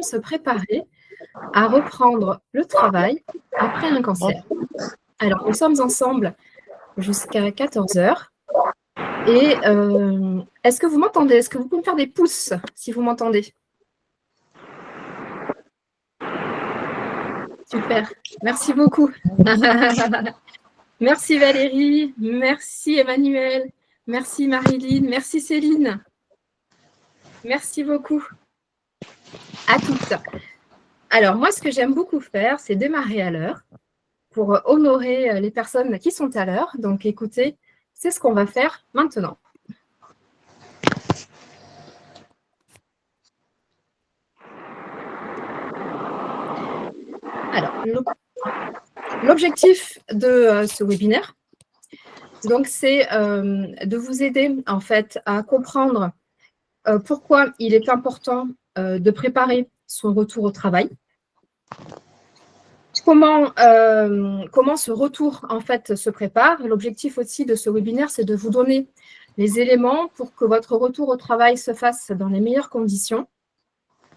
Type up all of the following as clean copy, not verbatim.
se préparer à reprendre le travail après un cancer. Alors, nous sommes ensemble jusqu'à 14 heures. Et est-ce que vous m'entendez? Est-ce que vous pouvez me faire des pouces si vous m'entendez? Super, merci beaucoup. Merci Valérie, merci Emmanuel, merci Marilyn, merci Céline. Merci beaucoup à toutes. Alors, moi, ce que j'aime beaucoup faire, c'est démarrer à l'heure pour honorer les personnes qui sont à l'heure. Donc, écoutez, c'est ce qu'on va faire maintenant. Alors, l'objectif de ce webinaire, donc, c'est de vous aider en fait à comprendre pourquoi il est important de préparer son retour au travail. Comment ce retour en fait se prépare. L'objectif aussi de ce webinaire, c'est de vous donner les éléments pour que votre retour au travail se fasse dans les meilleures conditions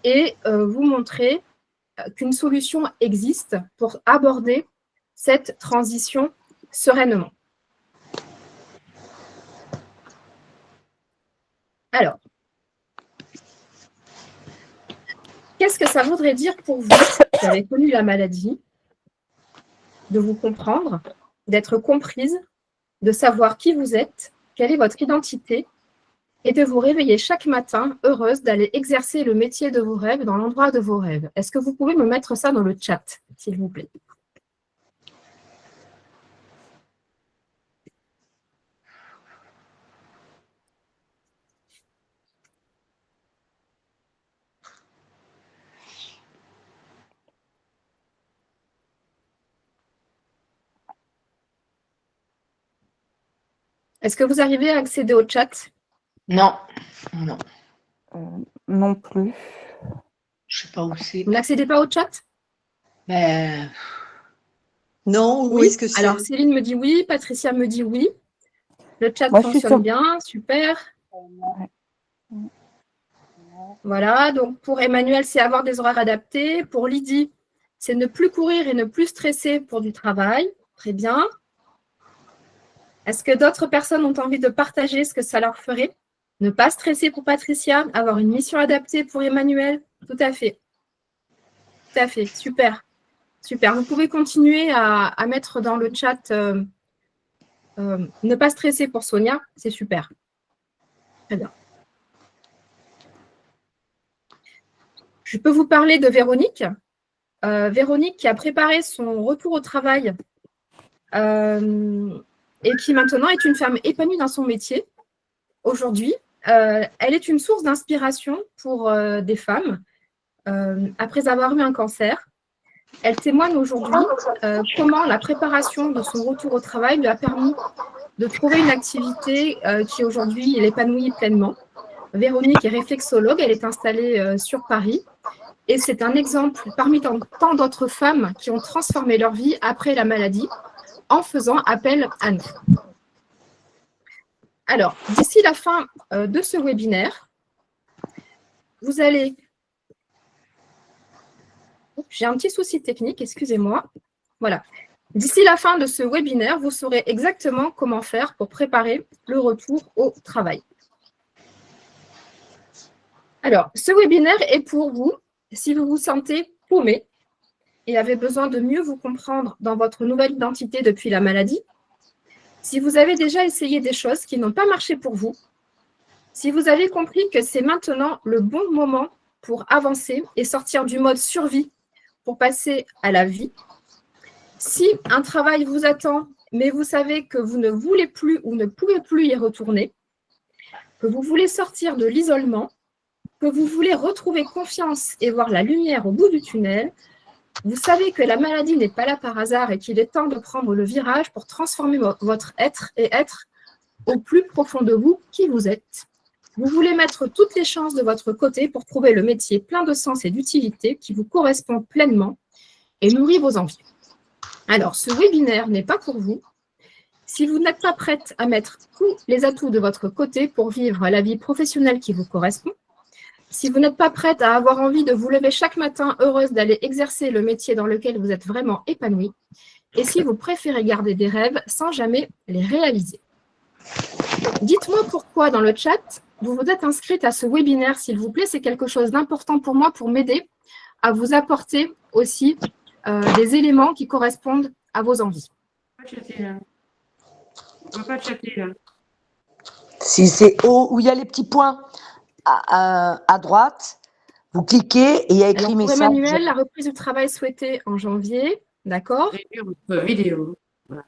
et vous montrer qu'une solution existe pour aborder cette transition sereinement. Alors, qu'est-ce que ça voudrait dire pour vous qui avez connu la maladie, de vous comprendre, d'être comprise, de savoir qui vous êtes, quelle est votre identité, et de vous réveiller chaque matin heureuse d'aller exercer le métier de vos rêves dans l'endroit de vos rêves? Est-ce que vous pouvez me mettre ça dans le chat, s'il vous plaît? Est-ce que vous arrivez à accéder au chat? Non, non. Non plus. Je sais pas où c'est. Vous n'accédez pas au chat? Ben, Non, où est-ce que c'est? Alors, Céline me dit oui, Patricia me dit oui. Le chat Moi, fonctionne bien, super. Voilà, donc pour Emmanuel, c'est avoir des horaires adaptés. Pour Lydie, c'est ne plus courir et ne plus stresser pour du travail. Très bien. Est-ce que d'autres personnes ont envie de partager ce que ça leur ferait? Ne pas stresser pour Patricia, avoir une mission adaptée pour Emmanuel? Tout à fait. Tout à fait, super. Super. Vous pouvez continuer à mettre dans le chat ne pas stresser pour Sonia, c'est super. Très bien. Je peux vous parler de Véronique. Véronique qui a préparé son retour au travail et qui maintenant est une femme épanouie dans son métier. Aujourd'hui, elle est une source d'inspiration pour des femmes après avoir eu un cancer. Elle témoigne aujourd'hui comment la préparation de son retour au travail lui a permis de trouver une activité qui aujourd'hui l'épanouit pleinement. Véronique est réflexologue, elle est installée sur Paris et c'est un exemple parmi tant d'autres femmes qui ont transformé leur vie après la maladie en faisant appel à nous. Alors, d'ici la fin de ce webinaire, vous allez... J'ai un petit souci technique, excusez-moi. Voilà. D'ici la fin de ce webinaire, vous saurez exactement comment faire pour préparer le retour au travail. Alors, ce webinaire est pour vous si vous vous sentez paumé et avez besoin de mieux vous comprendre dans votre nouvelle identité depuis la maladie, si vous avez déjà essayé des choses qui n'ont pas marché pour vous, si vous avez compris que c'est maintenant le bon moment pour avancer et sortir du mode survie pour passer à la vie, si un travail vous attend, mais vous savez que vous ne voulez plus ou ne pouvez plus y retourner, que vous voulez sortir de l'isolement, que vous voulez retrouver confiance et voir la lumière au bout du tunnel, vous savez que la maladie n'est pas là par hasard et qu'il est temps de prendre le virage pour transformer votre être et être au plus profond de vous qui vous êtes. Vous voulez mettre toutes les chances de votre côté pour trouver le métier plein de sens et d'utilité qui vous correspond pleinement et nourrit vos envies. Alors, ce webinaire n'est pas pour vous si vous n'êtes pas prête à mettre tous les atouts de votre côté pour vivre la vie professionnelle qui vous correspond, Si vous n'êtes pas prête à avoir envie de vous lever chaque matin heureuse d'aller exercer le métier dans lequel vous êtes vraiment épanouie, et si vous préférez garder des rêves sans jamais les réaliser. Dites-moi pourquoi dans le chat, vous vous êtes inscrite à ce webinaire, s'il vous plaît. C'est quelque chose d'important pour moi pour m'aider à vous apporter aussi des éléments qui correspondent à vos envies. On va pas chatter là. Si c'est où il y a les petits points à droite, vous cliquez et il y a écrit Alors, pour message. Emmanuel, la reprise du travail souhaitée en janvier. D'accord. Réduire votre vidéo. Voilà.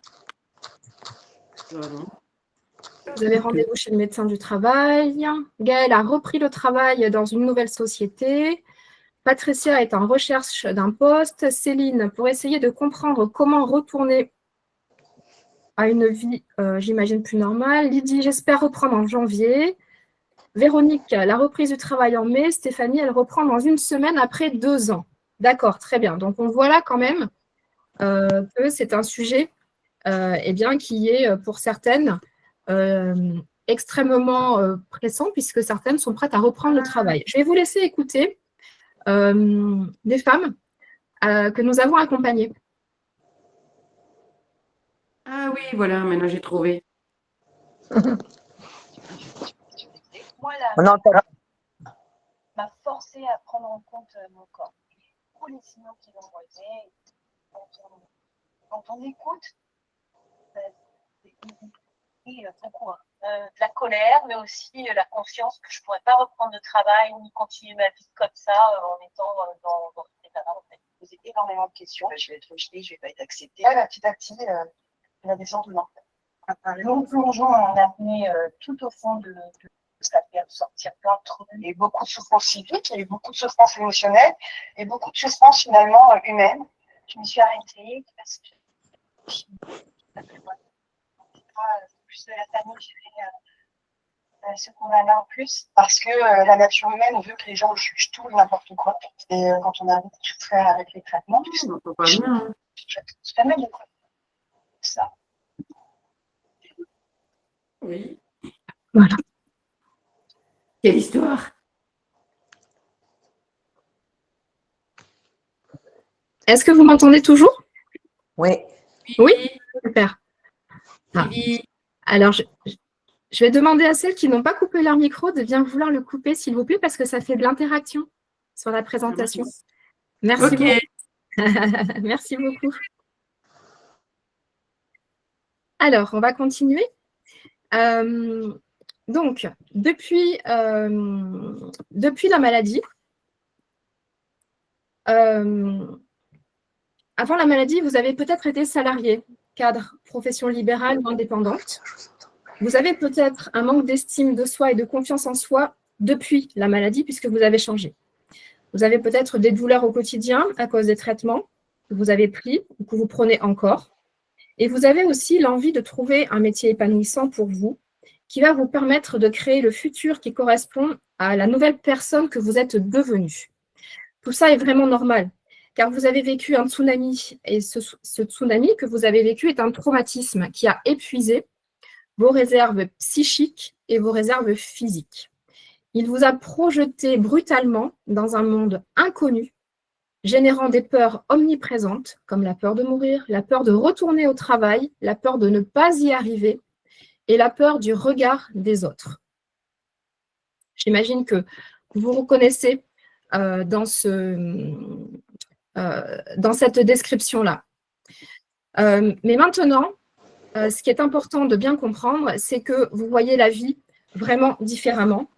Vous avez rendez-vous chez le médecin du travail. Gaëlle a repris le travail dans une nouvelle société. Patricia est en recherche d'un poste. Céline, pour essayer de comprendre comment retourner à une vie, j'imagine, plus normale. Lydie, j'espère reprendre en janvier. Véronique, la reprise du travail en mai. Stéphanie, elle reprend dans une semaine après 2 ans. D'accord, très bien. Donc, on voit là quand même que c'est un sujet qui est pour certaines extrêmement pressant puisque certaines sont prêtes à reprendre le travail. Je vais vous laisser écouter des femmes que nous avons accompagnées. Ah oui, voilà, maintenant j'ai trouvé. Moi, On entend. m'a forcé à prendre en compte mon corps. Tous les signaux qu'il envoyait, quand on écoute, c'est beaucoup. De la colère, mais aussi la conscience que je ne pourrais pas reprendre le travail ni continuer ma vie comme ça en étant dans cet état-là. En fait. Je posais énormément de questions. Je vais être rejetée, je ne vais pas être acceptée. Là, petit à petit, la descente de l'enfer. Un long plongeon en apnée tout au fond de ça fait sortir plein de trucs. Il y a eu beaucoup de souffrance physique, il y a eu beaucoup de souffrance émotionnelle et beaucoup de souffrance finalement humaine. Je me suis arrêtée parce que plus de la famille, j'ai fait ce combat-là en plus parce que la nature humaine veut que les gens jugent tout et n'importe quoi. Et quand on arrive à tout faire avec les traitements, On n'entend pas bien. Hein. je fais même de quoi ça. Oui. Voilà. Quelle histoire. Est-ce que vous m'entendez toujours? Oui. Oui. Super. Ah. Oui. Alors, je vais demander à celles qui n'ont pas coupé leur micro de bien vouloir le couper, s'il vous plaît, parce que ça fait de l'interaction sur la présentation. Merci Ok. beaucoup. Merci beaucoup. Alors, on va continuer. Donc, depuis la maladie, avant la maladie, vous avez peut-être été salarié, cadre, profession libérale ou indépendante. Vous avez peut-être un manque d'estime de soi et de confiance en soi depuis la maladie, puisque vous avez changé. Vous avez peut-être des douleurs au quotidien à cause des traitements que vous avez pris ou que vous prenez encore. Et vous avez aussi l'envie de trouver un métier épanouissant pour vous, qui va vous permettre de créer le futur qui correspond à la nouvelle personne que vous êtes devenue. Tout ça est vraiment normal, car vous avez vécu un tsunami, et ce tsunami que vous avez vécu est un traumatisme qui a épuisé vos réserves psychiques et vos réserves physiques. Il vous a projeté brutalement dans un monde inconnu, générant des peurs omniprésentes, comme la peur de mourir, la peur de retourner au travail, la peur de ne pas y arriver et la peur du regard des autres. J'imagine que vous vous reconnaissez dans cette description-là. Mais maintenant, ce qui est important de bien comprendre, c'est que vous voyez la vie vraiment différemment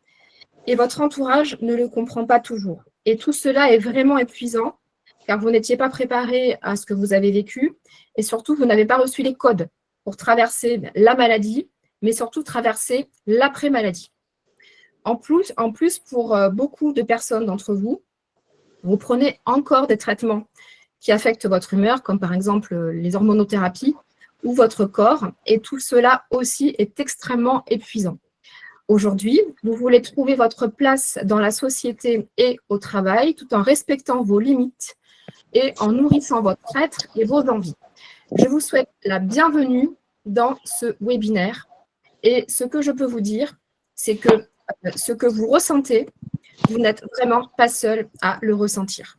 et votre entourage ne le comprend pas toujours. Et tout cela est vraiment épuisant car vous n'étiez pas préparé à ce que vous avez vécu et surtout, vous n'avez pas reçu les codes pour traverser la maladie, mais surtout traverser l'après-maladie. En plus, pour beaucoup de personnes d'entre vous, vous prenez encore des traitements qui affectent votre humeur, comme par exemple les hormonothérapies ou votre corps, et tout cela aussi est extrêmement épuisant. Aujourd'hui, vous voulez trouver votre place dans la société et au travail, tout en respectant vos limites et en nourrissant votre être et vos envies. Je vous souhaite la bienvenue dans ce webinaire. Et ce que je peux vous dire, c'est que ce que vous ressentez, Vous n'êtes vraiment pas seul à le ressentir.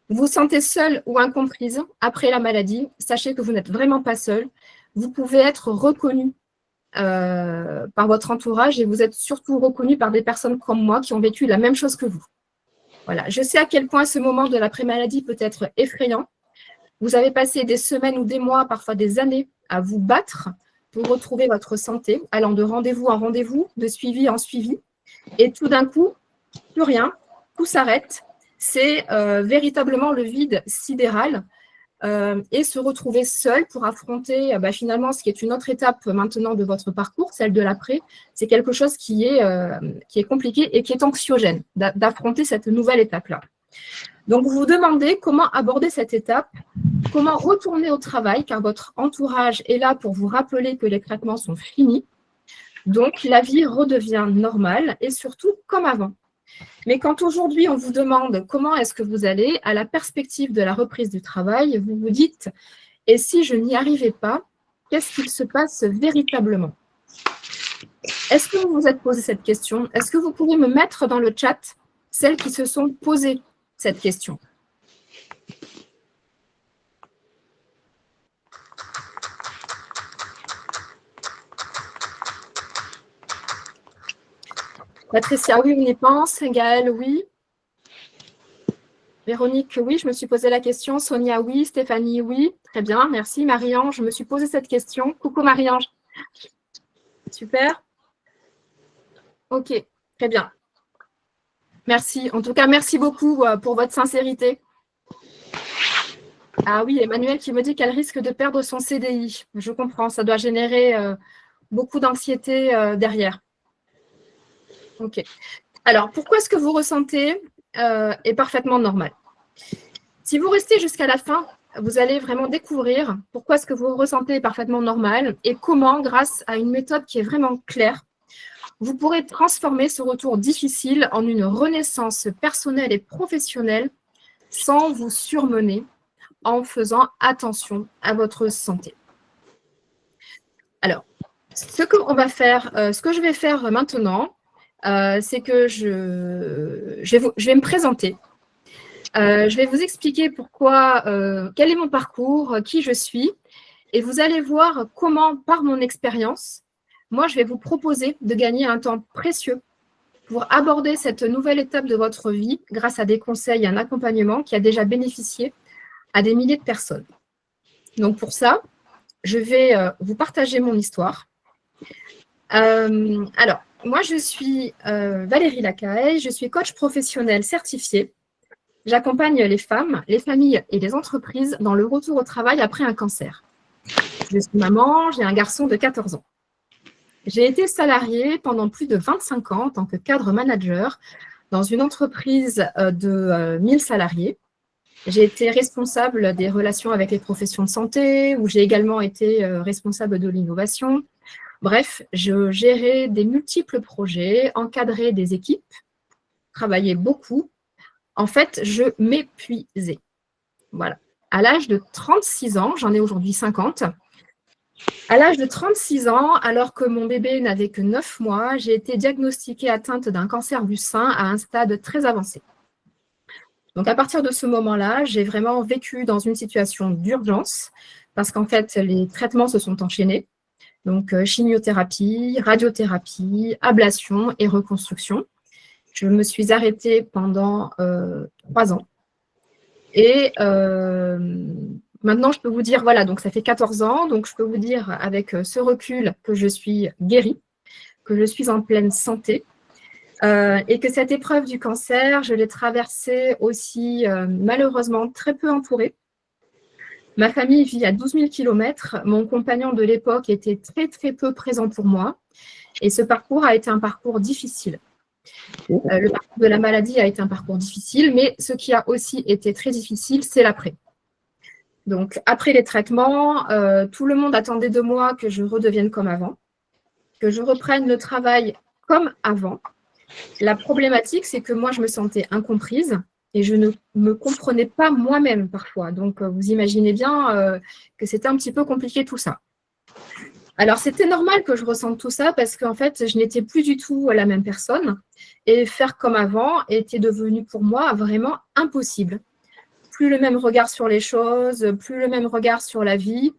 Vous vous sentez seul ou incomprise après la maladie, sachez que vous n'êtes vraiment pas seul. Vous pouvez être reconnu par votre entourage et vous êtes surtout reconnu par des personnes comme moi qui ont vécu la même chose que vous. Voilà. Je sais à quel point ce moment de l'après-maladie peut être effrayant. Vous avez passé des semaines ou des mois, parfois des années, à vous battre pour retrouver votre santé, allant de rendez-vous en rendez-vous, de suivi en suivi. Et tout d'un coup, plus rien, tout s'arrête. C'est véritablement le vide sidéral et se retrouver seul pour affronter finalement ce qui est une autre étape maintenant de votre parcours, celle de l'après. C'est quelque chose qui est compliqué et qui est anxiogène d'affronter cette nouvelle étape-là. Donc, vous vous demandez comment aborder cette étape, comment retourner au travail, car votre entourage est là pour vous rappeler que les traitements sont finis. Donc, la vie redevient normale et surtout comme avant. Mais quand aujourd'hui, on vous demande comment est-ce que vous allez, à la perspective de la reprise du travail, vous vous dites « et si je n'y arrivais pas, qu'est-ce qu'il se passe véritablement ?» Est-ce que vous vous êtes posé cette question? Est-ce que vous pouvez me mettre dans le chat celles qui se sont posées cette question? Patricia, oui, on y pense. Gaëlle, oui. Véronique, oui, je me suis posé la question. Sonia, oui. Stéphanie, oui. Très bien, merci. Marie-Ange, je me suis posé cette question. Coucou Marie-Ange. Super. Ok, très bien. Merci. En tout cas, merci beaucoup pour votre sincérité. Ah oui, Emmanuel qui me dit qu'elle risque de perdre son CDI. Je comprends, ça doit générer beaucoup d'anxiété derrière. Ok. Alors, pourquoi ce que vous ressentez est parfaitement normal? Si vous restez jusqu'à la fin, vous allez vraiment découvrir pourquoi ce que vous ressentez est parfaitement normal et comment, grâce à une méthode qui est vraiment claire, vous pourrez transformer ce retour difficile en une renaissance personnelle et professionnelle sans vous surmener, en faisant attention à votre santé. Alors, ce que je vais faire maintenant, c'est que je vais me présenter. Je vais vous expliquer pourquoi, quel est mon parcours, qui je suis, et vous allez voir comment, par mon expérience, moi, je vais vous proposer de gagner un temps précieux pour aborder cette nouvelle étape de votre vie grâce à des conseils et un accompagnement qui a déjà bénéficié à des milliers de personnes. Donc, pour ça, je vais vous partager mon histoire. Alors, moi, je suis Valérie Lacaille, je suis coach professionnel certifié. J'accompagne les femmes, les familles et les entreprises dans le retour au travail après un cancer. Je suis maman, j'ai un garçon de 14 ans. J'ai été salariée pendant plus de 25 ans en tant que cadre manager dans une entreprise de 1000 salariés. J'ai été responsable des relations avec les professions de santé, où j'ai également été responsable de l'innovation. Bref, je gérais des multiples projets, encadrais des équipes, travaillais beaucoup. En fait, je m'épuisais. Voilà. À l'âge de 36 ans, j'en ai aujourd'hui 50. À l'âge de 36 ans, alors que mon bébé n'avait que 9 mois, j'ai été diagnostiquée atteinte d'un cancer du sein à un stade très avancé. Donc, à partir de ce moment-là, j'ai vraiment vécu dans une situation d'urgence parce qu'en fait, les traitements se sont enchaînés. Donc, chimiothérapie, radiothérapie, ablation et reconstruction. Je me suis arrêtée pendant 3 ans. Et maintenant, je peux vous dire, voilà, donc ça fait 14 ans, donc je peux vous dire avec ce recul que je suis guérie, que je suis en pleine santé et que cette épreuve du cancer, je l'ai traversée aussi malheureusement très peu entourée. Ma famille vit à 12 000 km. Mon compagnon de l'époque était très, très peu présent pour moi. Et ce parcours a été un parcours difficile. Le parcours de la maladie a été un parcours difficile, mais ce qui a aussi été très difficile, c'est l'après. Donc, après les traitements, tout le monde attendait de moi que je redevienne comme avant, que je reprenne le travail comme avant. La problématique, c'est que moi, je me sentais incomprise. Et je ne me comprenais pas moi-même parfois. Donc, vous imaginez bien que c'était un petit peu compliqué tout ça. Alors, c'était normal que je ressente tout ça parce qu'en fait, je n'étais plus du tout la même personne et faire comme avant était devenu pour moi vraiment impossible. Plus le même regard sur les choses, plus le même regard sur la vie,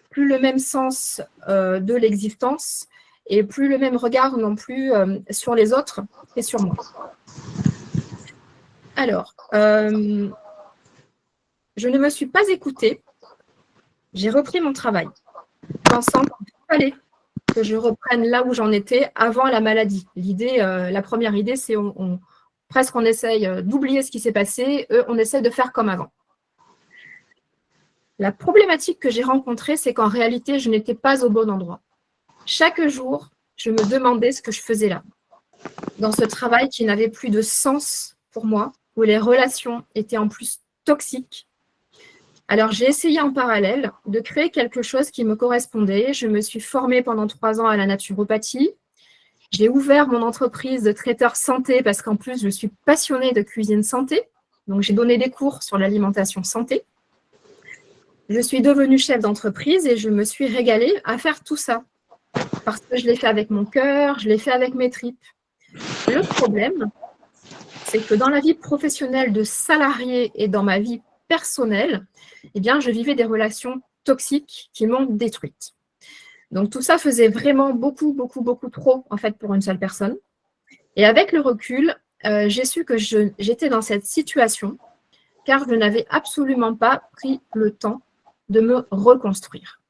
plus le même sens de l'existence et plus le même regard non plus sur les autres et sur moi. Alors, je ne me suis pas écoutée. J'ai repris mon travail, pensant qu'il fallait que je reprenne là où j'en étais avant la maladie. La première idée, c'est presque on essaye d'oublier ce qui s'est passé, on essaye de faire comme avant. La problématique que j'ai rencontrée, c'est qu'en réalité, je n'étais pas au bon endroit. Chaque jour, je me demandais ce que je faisais là, dans ce travail qui n'avait plus de sens pour moi, où les relations étaient en plus toxiques. Alors, j'ai essayé en parallèle de créer quelque chose qui me correspondait. Je me suis formée pendant 3 ans à la naturopathie. J'ai ouvert mon entreprise de traiteur santé parce qu'en plus, je suis passionnée de cuisine santé. Donc, j'ai donné des cours sur l'alimentation santé. Je suis devenue chef d'entreprise et je me suis régalée à faire tout ça. Parce que je l'ai fait avec mon cœur, je l'ai fait avec mes tripes. Le problème, c'est que dans la vie professionnelle de salarié et dans ma vie personnelle, eh bien, je vivais des relations toxiques qui m'ont détruite. Donc, tout ça faisait vraiment beaucoup trop, en fait, pour une seule personne. Et avec le recul, j'ai su que j'étais dans cette situation car je n'avais absolument pas pris le temps de me reconstruire.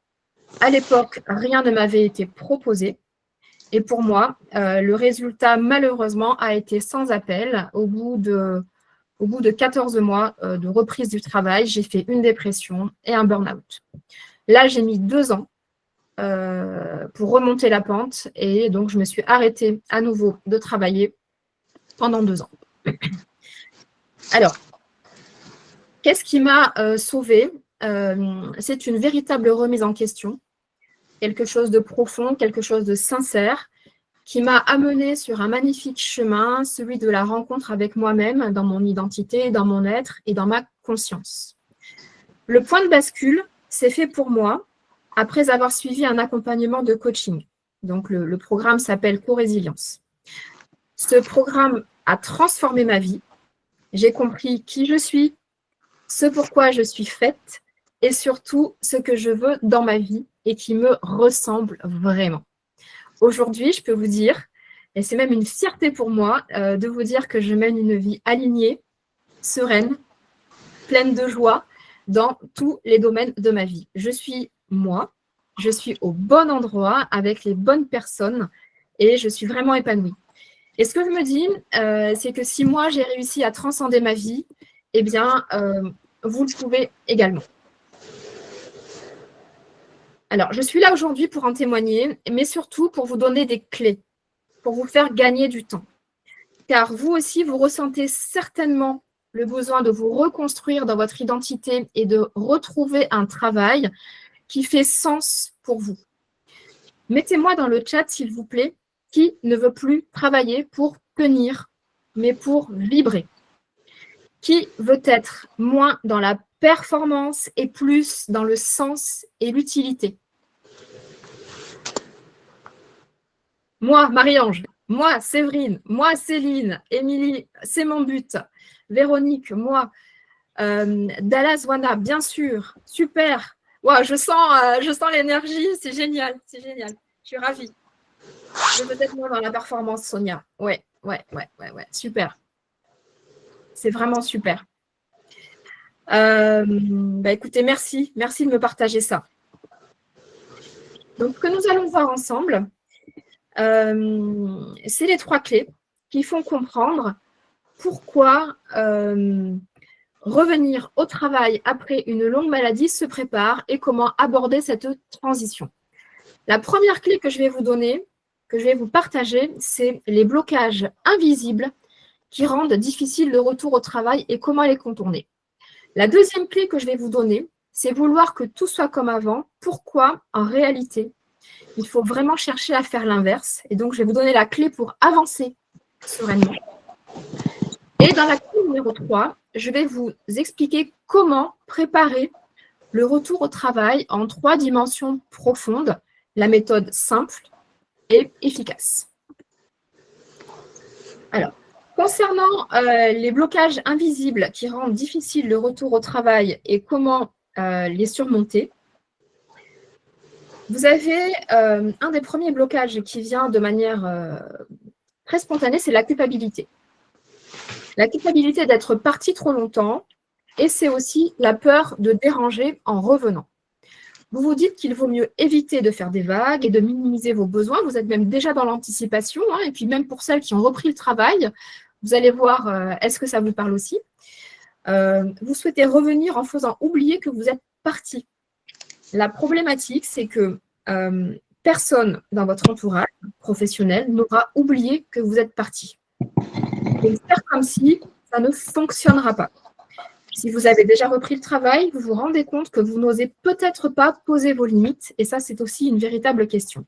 À l'époque, rien ne m'avait été proposé. Et pour moi, le résultat, malheureusement, a été sans appel. Au bout de 14 mois de reprise du travail, j'ai fait une dépression et un burn-out. Là, j'ai mis 2 ans pour remonter la pente et donc je me suis arrêtée à nouveau de travailler pendant 2 ans. Alors, qu'est-ce qui m'a sauvée ? C'est une véritable remise en question, quelque chose de profond, quelque chose de sincère, qui m'a amenée sur un magnifique chemin, celui de la rencontre avec moi-même, dans mon identité, dans mon être et dans ma conscience. Le point de bascule s'est fait pour moi après avoir suivi un accompagnement de coaching. Donc, le programme s'appelle Co-Résilience. Ce programme a transformé ma vie. J'ai compris qui je suis, ce pourquoi je suis faite et surtout ce que je veux dans ma vie et qui me ressemble vraiment. Aujourd'hui, je peux vous dire, et c'est même une fierté pour moi, de vous dire que je mène une vie alignée, sereine, pleine de joie dans tous les domaines de ma vie. Je suis moi, je suis au bon endroit avec les bonnes personnes et je suis vraiment épanouie. Et ce que je me dis, c'est que si moi j'ai réussi à transcender ma vie, eh bien, vous le pouvez également. Alors, je suis là aujourd'hui pour en témoigner, mais surtout pour vous donner des clés, pour vous faire gagner du temps. Car vous aussi, vous ressentez certainement le besoin de vous reconstruire dans votre identité et de retrouver un travail qui fait sens pour vous. Mettez-moi dans le chat, s'il vous plaît, qui ne veut plus travailler pour tenir, mais pour vibrer. Qui veut être moins dans la performance et plus dans le sens et l'utilité. Moi, Marie-Ange, moi, Séverine, moi, Céline, Émilie, c'est mon but. Véronique, moi, Dallas Wana, bien sûr, super. Wow, je sens l'énergie, c'est génial, c'est génial. Je suis ravie. Je veux être moins dans la performance, Sonia. Ouais, super. C'est vraiment super. Écoutez, merci de me partager ça. Donc, ce que nous allons voir ensemble, c'est les 3 clés qui font comprendre pourquoi revenir au travail après une longue maladie se prépare et comment aborder cette transition. La première clé que je vais vous donner, que je vais vous partager, c'est les blocages invisibles qui rendent difficile le retour au travail et comment les contourner. La deuxième clé que je vais vous donner, c'est vouloir que tout soit comme avant. Pourquoi, en réalité, il faut vraiment chercher à faire l'inverse. Et donc, je vais vous donner la clé pour avancer sereinement. Et dans la clé numéro 3, je vais vous expliquer comment préparer le retour au travail en 3 dimensions profondes, la méthode simple et efficace. Alors, concernant les blocages invisibles qui rendent difficile le retour au travail et comment les surmonter, vous avez un des premiers blocages qui vient de manière très spontanée, c'est la culpabilité. La culpabilité d'être parti trop longtemps et c'est aussi la peur de déranger en revenant. Vous vous dites qu'il vaut mieux éviter de faire des vagues et de minimiser vos besoins. Vous êtes même déjà dans l'anticipation. Hein, et puis même pour celles qui ont repris le travail, vous allez voir, est-ce que ça vous parle aussi? Vous souhaitez revenir en faisant oublier que vous êtes parti. La problématique, c'est que personne dans votre entourage professionnel n'aura oublié que vous êtes parti. Donc, faire comme si ça ne fonctionnera pas. Si vous avez déjà repris le travail, vous vous rendez compte que vous n'osez peut-être pas poser vos limites, et ça, c'est aussi une véritable question.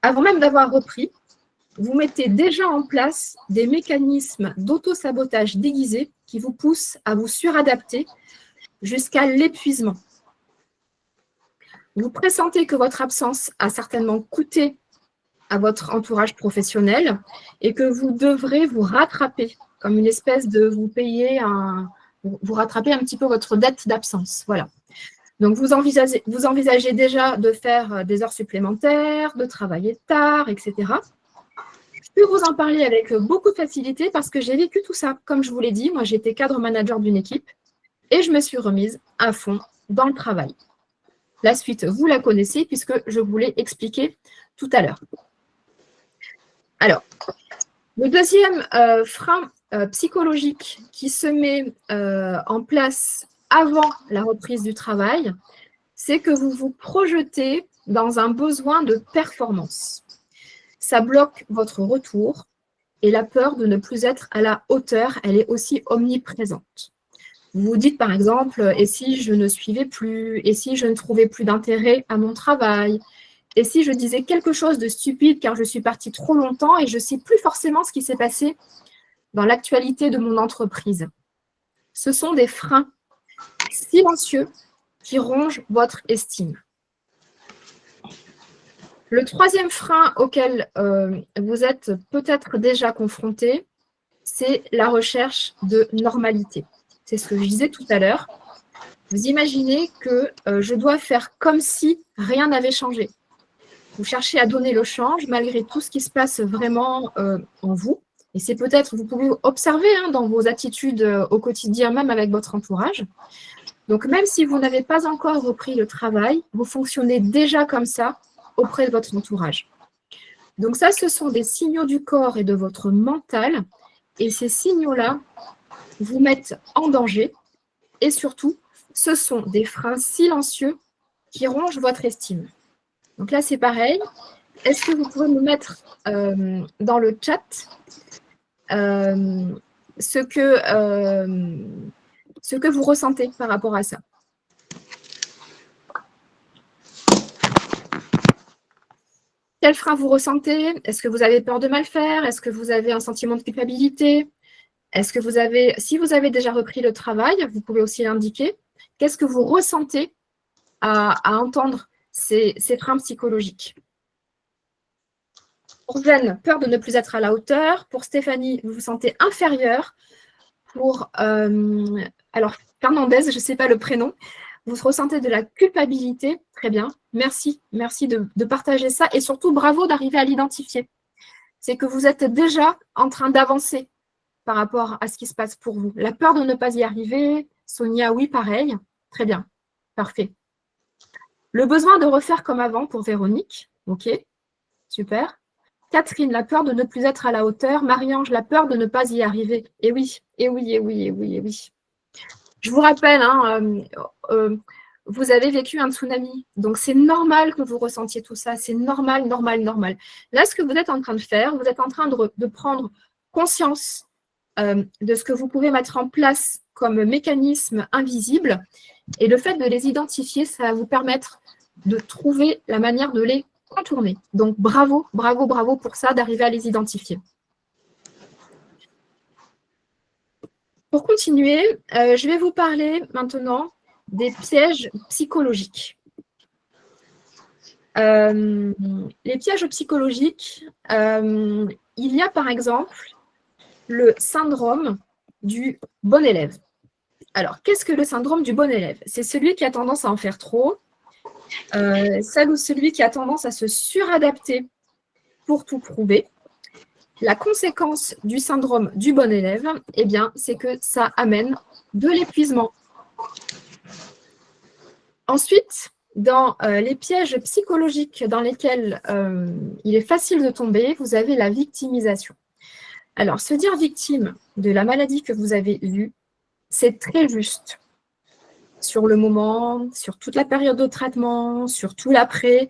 Avant même d'avoir repris, vous mettez déjà en place des mécanismes d'auto-sabotage déguisés qui vous poussent à vous suradapter jusqu'à l'épuisement. Vous pressentez que votre absence a certainement coûté à votre entourage professionnel et que vous devrez vous rattraper, comme une espèce de vous payer vous rattrapez un petit peu votre dette d'absence. Voilà. Donc, vous envisagez déjà de faire des heures supplémentaires, de travailler tard, etc. Je peux vous en parler avec beaucoup de facilité parce que j'ai vécu tout ça. Comme je vous l'ai dit, moi, j'étais cadre manager d'une équipe et je me suis remise à fond dans le travail. La suite, vous la connaissez puisque je vous l'ai expliqué tout à l'heure. Alors, le deuxième frein psychologique qui se met en place avant la reprise du travail, c'est que vous vous projetez dans un besoin de performance. Ça bloque votre retour et la peur de ne plus être à la hauteur, elle est aussi omniprésente. Vous vous dites par exemple, et si je ne suivais plus, et si je ne trouvais plus d'intérêt à mon travail, et si je disais quelque chose de stupide car je suis partie trop longtemps et je ne sais plus forcément ce qui s'est passé dans l'actualité de mon entreprise. Ce sont des freins silencieux qui rongent votre estime. Le troisième frein auquel vous êtes peut-être déjà confronté, c'est la recherche de normalité. C'est ce que je disais tout à l'heure. Vous imaginez que je dois faire comme si rien n'avait changé. Vous cherchez à donner le change malgré tout ce qui se passe vraiment en vous. Et c'est peut-être, vous pouvez observer dans vos attitudes au quotidien, même avec votre entourage. Donc, même si vous n'avez pas encore repris le travail, vous fonctionnez déjà comme ça auprès de votre entourage. Donc ça, ce sont des signaux du corps et de votre mental. Et ces signaux-là vous mettent en danger. Et surtout, ce sont des freins silencieux qui rongent votre estime. Donc là, c'est pareil. Est-ce que vous pouvez me mettre dans le chat ce que vous ressentez par rapport à ça? Quel frein vous ressentez? Est-ce que vous avez peur de mal faire? Est-ce que vous avez un sentiment de culpabilité? Est-ce que vous avez, si vous avez déjà repris le travail, vous pouvez aussi l'indiquer. Qu'est-ce que vous ressentez à entendre ces freins psychologiques? Pour Jeanne, peur de ne plus être à la hauteur. Pour Stéphanie, vous vous sentez inférieure. Pour, alors, Fernandez, je ne sais pas le prénom, vous ressentez de la culpabilité. Très bien. Merci de partager ça. Et surtout, bravo d'arriver à l'identifier. C'est que vous êtes déjà en train d'avancer par rapport à ce qui se passe pour vous. La peur de ne pas y arriver. Sonia, oui, pareil. Très bien. Parfait. Le besoin de refaire comme avant pour Véronique. OK. Super. Catherine, la peur de ne plus être à la hauteur. Marie-Ange, la peur de ne pas y arriver. Et oui, et oui, et oui, et oui, et oui. Je vous rappelle, vous avez vécu un tsunami. Donc, c'est normal que vous ressentiez tout ça. C'est normal, normal, normal. Là, ce que vous êtes en train de faire, vous êtes en train de prendre conscience de ce que vous pouvez mettre en place comme mécanisme invisible. Et le fait de les identifier, ça va vous permettre de trouver la manière de les contourner. Donc, bravo, bravo, bravo pour ça, d'arriver à les identifier. Pour continuer, je vais vous parler maintenant des pièges psychologiques. Les pièges psychologiques, il y a par exemple le syndrome du bon élève. Alors, qu'est-ce que le syndrome du bon élève? C'est celui qui a tendance à en faire trop, celle ou celui qui a tendance à se suradapter pour tout prouver. La conséquence du syndrome du bon élève, eh bien, c'est que ça amène de l'épuisement. Ensuite, dans les pièges psychologiques dans lesquels il est facile de tomber, vous avez la victimisation. Alors, se dire victime de la maladie que vous avez eue, c'est très juste. Sur le moment, sur toute la période de traitement, sur tout l'après,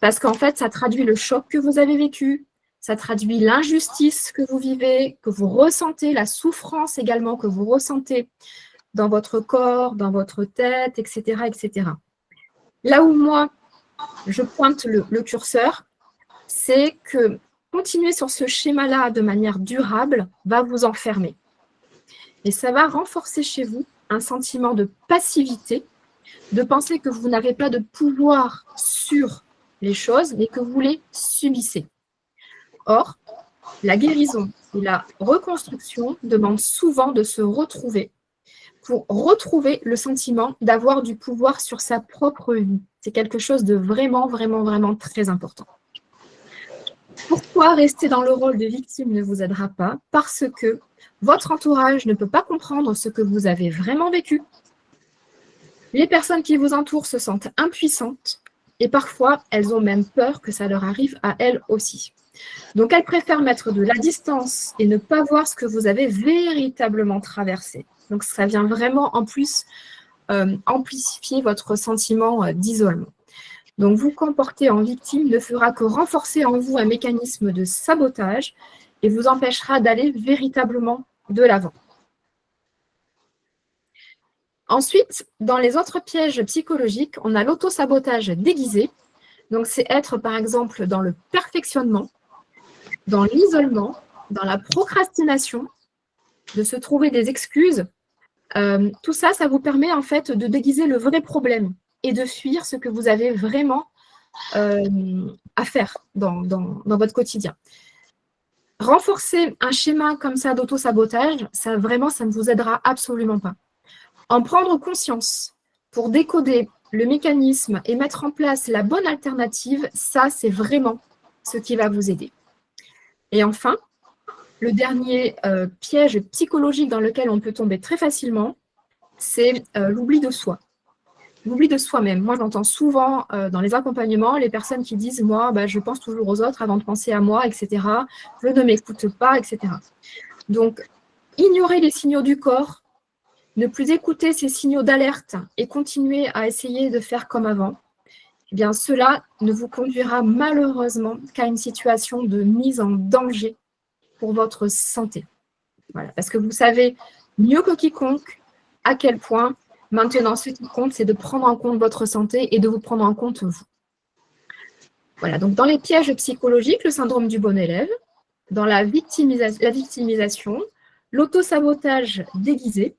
parce qu'en fait, ça traduit le choc que vous avez vécu, ça traduit l'injustice que vous vivez, que vous ressentez, la souffrance également que vous ressentez dans votre corps, dans votre tête, etc., etc. Là où moi, je pointe le curseur, c'est que continuer sur ce schéma-là de manière durable va vous enfermer. Et ça va renforcer chez vous un sentiment de passivité, de penser que vous n'avez pas de pouvoir sur les choses, mais que vous les subissez. Or, la guérison et la reconstruction demandent souvent de se retrouver pour retrouver le sentiment d'avoir du pouvoir sur sa propre vie. C'est quelque chose de vraiment, vraiment, vraiment très important. Pourquoi rester dans le rôle de victime ne vous aidera pas? Parce que votre entourage ne peut pas comprendre ce que vous avez vraiment vécu. Les personnes qui vous entourent se sentent impuissantes et parfois, elles ont même peur que ça leur arrive à elles aussi. Donc, elles préfèrent mettre de la distance et ne pas voir ce que vous avez véritablement traversé. Donc, ça vient vraiment en plus amplifier votre sentiment d'isolement. Donc, vous comporter en victime ne fera que renforcer en vous un mécanisme de sabotage et vous empêchera d'aller véritablement de l'avant. Ensuite, dans les autres pièges psychologiques, on a l'auto-sabotage déguisé. Donc, c'est être, par exemple, dans le perfectionnement, dans l'isolement, dans la procrastination, de se trouver des excuses. Tout ça, ça vous permet en fait de déguiser le vrai problème et de fuir ce que vous avez vraiment à faire dans votre quotidien. Renforcer un schéma comme ça d'auto-sabotage, ça vraiment, ça ne vous aidera absolument pas. En prendre conscience pour décoder le mécanisme et mettre en place la bonne alternative, ça, c'est vraiment ce qui va vous aider. Et enfin, le dernier piège psychologique dans lequel on peut tomber très facilement, c'est l'oubli de soi. L'oubli de soi-même. Moi, j'entends souvent dans les accompagnements les personnes qui disent « moi, je pense toujours aux autres avant de penser à moi, etc. Je ne m'écoute pas, etc. » Donc, ignorer les signaux du corps, ne plus écouter ces signaux d'alerte et continuer à essayer de faire comme avant, eh bien, cela ne vous conduira malheureusement qu'à une situation de mise en danger pour votre santé. Voilà, parce que vous savez mieux que quiconque à quel point maintenant ce qui compte, c'est de prendre en compte votre santé et de vous prendre en compte vous. Voilà, donc dans les pièges psychologiques, le syndrome du bon élève, dans la victimisation, l'auto-sabotage déguisé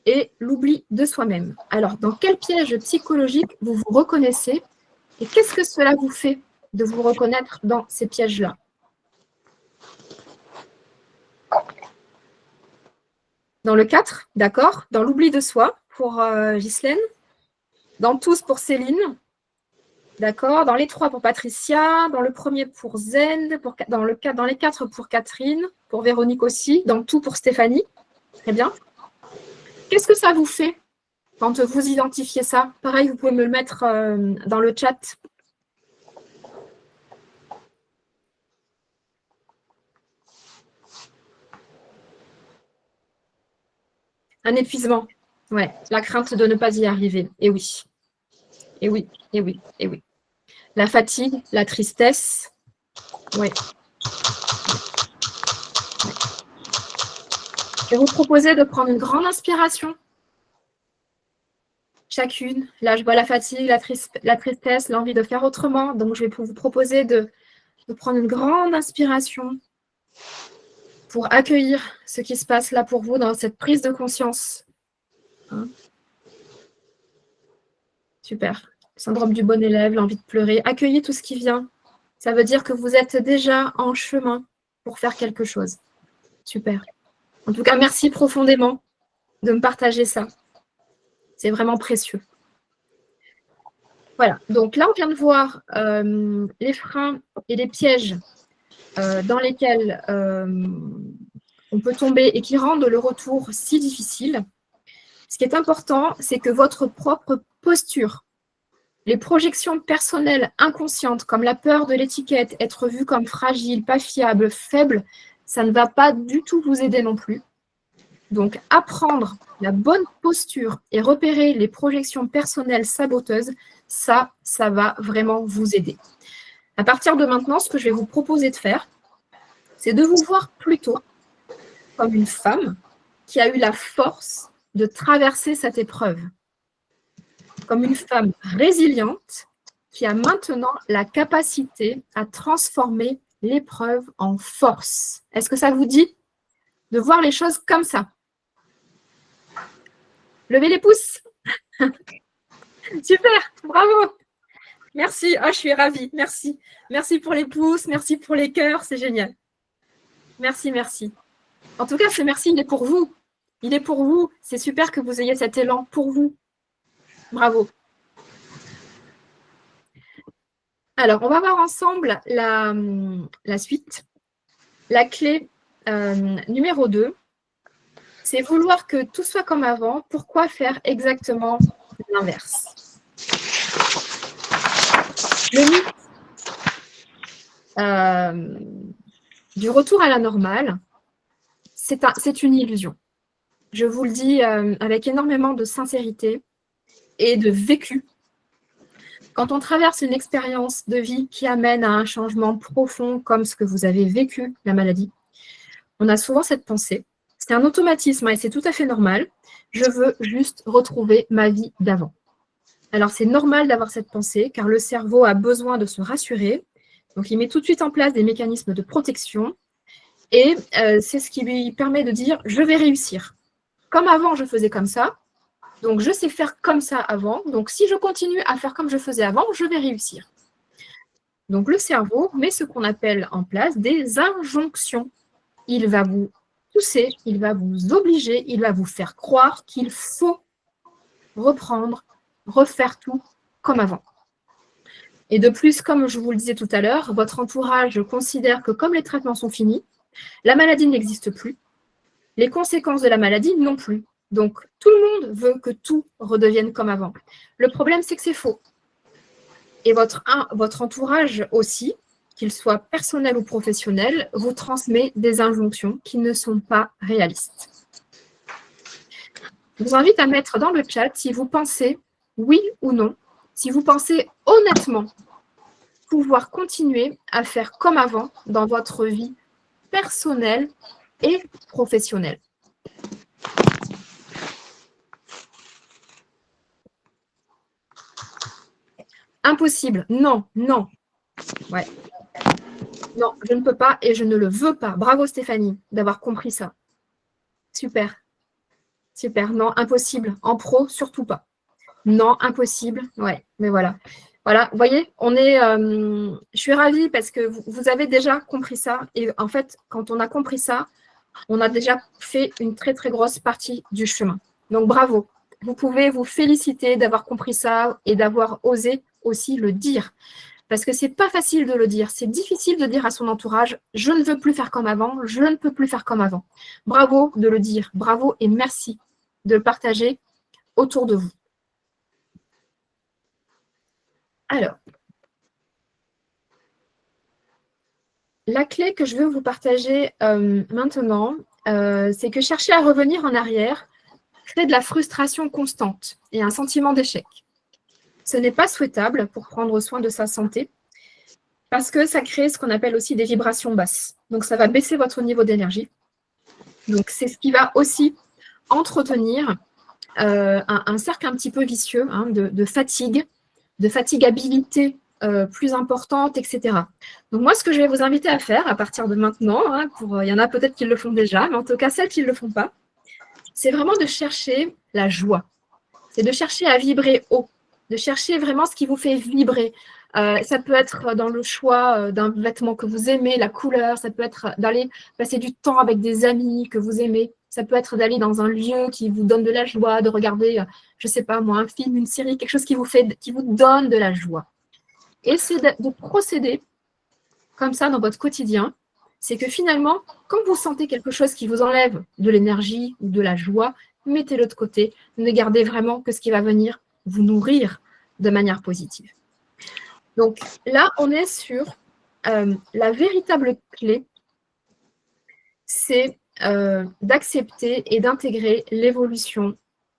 et l'oubli de soi-même. Alors, dans quel piège psychologique vous vous reconnaissez et qu'est-ce que cela vous fait de vous reconnaître dans ces pièges-là? Dans le 4, d'accord. Dans l'oubli de soi, pour Ghislaine. Dans tous, pour Céline. D'accord. Dans les 3, pour Patricia. Dans le premier, pour Zen. Dans les 4, pour Catherine. Pour Véronique aussi. Dans tout, pour Stéphanie. Très bien. Qu'est-ce que ça vous fait quand vous identifiez ça? Pareil, vous pouvez me le mettre dans le chat. Un épuisement, ouais, la crainte de ne pas y arriver. Et oui, et oui, et oui, et oui. La fatigue, la tristesse, ouais. Je vais vous proposer de prendre une grande inspiration. Chacune. Là, je vois la fatigue, la tristesse, l'envie de faire autrement. Donc, je vais vous proposer de prendre une grande inspiration pour accueillir ce qui se passe là pour vous dans cette prise de conscience. Hein? Super. syndrome du bon élève, l'envie de pleurer. Accueillez tout ce qui vient. Ça veut dire que vous êtes déjà en chemin pour faire quelque chose. Super. En tout cas, merci profondément de me partager ça. C'est vraiment précieux. Voilà. Donc là, on vient de voir les freins et les pièges dans lesquels on peut tomber et qui rendent le retour si difficile. Ce qui est important, c'est que votre propre posture, les projections personnelles inconscientes, comme la peur de l'étiquette, être vu comme fragile, pas fiable, faible, ça ne va pas du tout vous aider non plus. Donc, apprendre la bonne posture et repérer les projections personnelles saboteuses, ça va vraiment vous aider. À partir de maintenant, ce que je vais vous proposer de faire, c'est de vous voir plutôt comme une femme qui a eu la force de traverser cette épreuve, comme une femme résiliente qui a maintenant la capacité à transformer l'épreuve en force. Est-ce que ça vous dit de voir les choses comme ça? Levez les pouces. Super, bravo. Merci, je suis ravie, merci. Merci pour les pouces, merci pour les cœurs, c'est génial. Merci, merci. En tout cas, ce merci, il est pour vous. Il est pour vous. C'est super que vous ayez cet élan pour vous. Bravo. Alors, on va voir ensemble la suite. La clé numéro 2, c'est vouloir que tout soit comme avant. Pourquoi faire exactement l'inverse? Le mythe du retour à la normale, c'est une illusion. Je vous le dis avec énormément de sincérité et de vécu. Quand on traverse une expérience de vie qui amène à un changement profond comme ce que vous avez vécu, la maladie, on a souvent cette pensée. C'est un automatisme et c'est tout à fait normal. Je veux juste retrouver ma vie d'avant. Alors, c'est normal d'avoir cette pensée car le cerveau a besoin de se rassurer. Donc, il met tout de suite en place des mécanismes de protection et c'est ce qui lui permet de dire « je vais réussir ». Comme avant, je faisais comme ça, donc je sais faire comme ça avant. Donc, si je continue à faire comme je faisais avant, je vais réussir. Donc, le cerveau met ce qu'on appelle en place des injonctions. Il va vous pousser, il va vous obliger, il va vous faire croire qu'il faut reprendre, refaire tout comme avant. Et de plus, comme je vous le disais tout à l'heure, votre entourage considère que comme les traitements sont finis, la maladie n'existe plus, les conséquences de la maladie non plus. Donc, tout le monde veut que tout redevienne comme avant. Le problème, c'est que c'est faux. Et votre entourage aussi, qu'il soit personnel ou professionnel, vous transmet des injonctions qui ne sont pas réalistes. Je vous invite à mettre dans le chat si vous pensez oui ou non, si vous pensez honnêtement pouvoir continuer à faire comme avant dans votre vie personnelle et professionnelle. Impossible. Non, non. Ouais. Non, je ne peux pas et je ne le veux pas. Bravo Stéphanie d'avoir compris ça. Super. Super. Non, impossible. En pro, surtout pas. Non, impossible. Ouais, mais voilà. Voilà, vous voyez, je suis ravie parce que vous avez déjà compris ça. Et en fait, quand on a compris ça, on a déjà fait une très, très grosse partie du chemin. Donc, bravo. Vous pouvez vous féliciter d'avoir compris ça et d'avoir osé aussi le dire. Parce que ce n'est pas facile de le dire. C'est difficile de dire à son entourage « je ne veux plus faire comme avant, je ne peux plus faire comme avant ». Bravo de le dire. Bravo et merci de le partager autour de vous. Alors, la clé que je veux vous partager maintenant, c'est que chercher à revenir en arrière crée de la frustration constante et un sentiment d'échec. Ce n'est pas souhaitable pour prendre soin de sa santé parce que ça crée ce qu'on appelle aussi des vibrations basses. Donc, ça va baisser votre niveau d'énergie. Donc, c'est ce qui va aussi entretenir un cercle un petit peu vicieux de fatigue, de fatigabilité plus importante, etc. Donc moi, ce que je vais vous inviter à faire à partir de maintenant, il y en a peut-être qui le font déjà, mais en tout cas, celles qui ne le font pas, c'est vraiment de chercher la joie. C'est de chercher à vibrer haut. de chercher vraiment ce qui vous fait vibrer. Ça peut être dans le choix d'un vêtement que vous aimez, la couleur, ça peut être d'aller passer du temps avec des amis que vous aimez, ça peut être d'aller dans un lieu qui vous donne de la joie, de regarder, je ne sais pas moi, un film, une série, quelque chose qui vous donne de la joie. Et c'est de procéder comme ça dans votre quotidien. C'est que finalement, quand vous sentez quelque chose qui vous enlève de l'énergie ou de la joie, mettez-le de côté. Ne gardez vraiment que ce qui va venir vous nourrir de manière positive. Donc là, on est sur la véritable clé, c'est d'accepter et d'intégrer l'évolution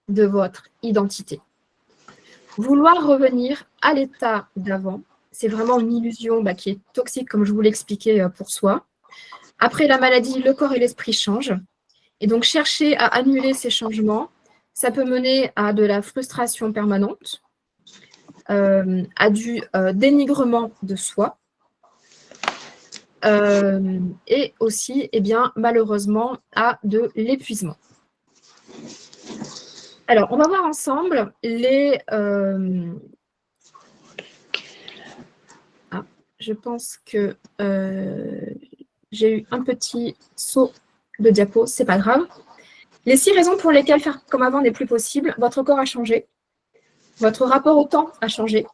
de votre identité. Vouloir revenir à l'état d'avant, c'est vraiment une illusion qui est toxique, comme je vous l'expliquais pour soi. Après la maladie, le corps et l'esprit changent. Et donc, chercher à annuler ces changements, ça peut mener à de la frustration permanente, à du dénigrement de soi, et aussi, malheureusement, à de l'épuisement. Alors, on va voir ensemble les... je pense que j'ai eu un petit saut de diapo, c'est pas grave. Les 6 raisons pour lesquelles faire comme avant n'est plus possible. Votre corps a changé. Votre rapport au temps a changé.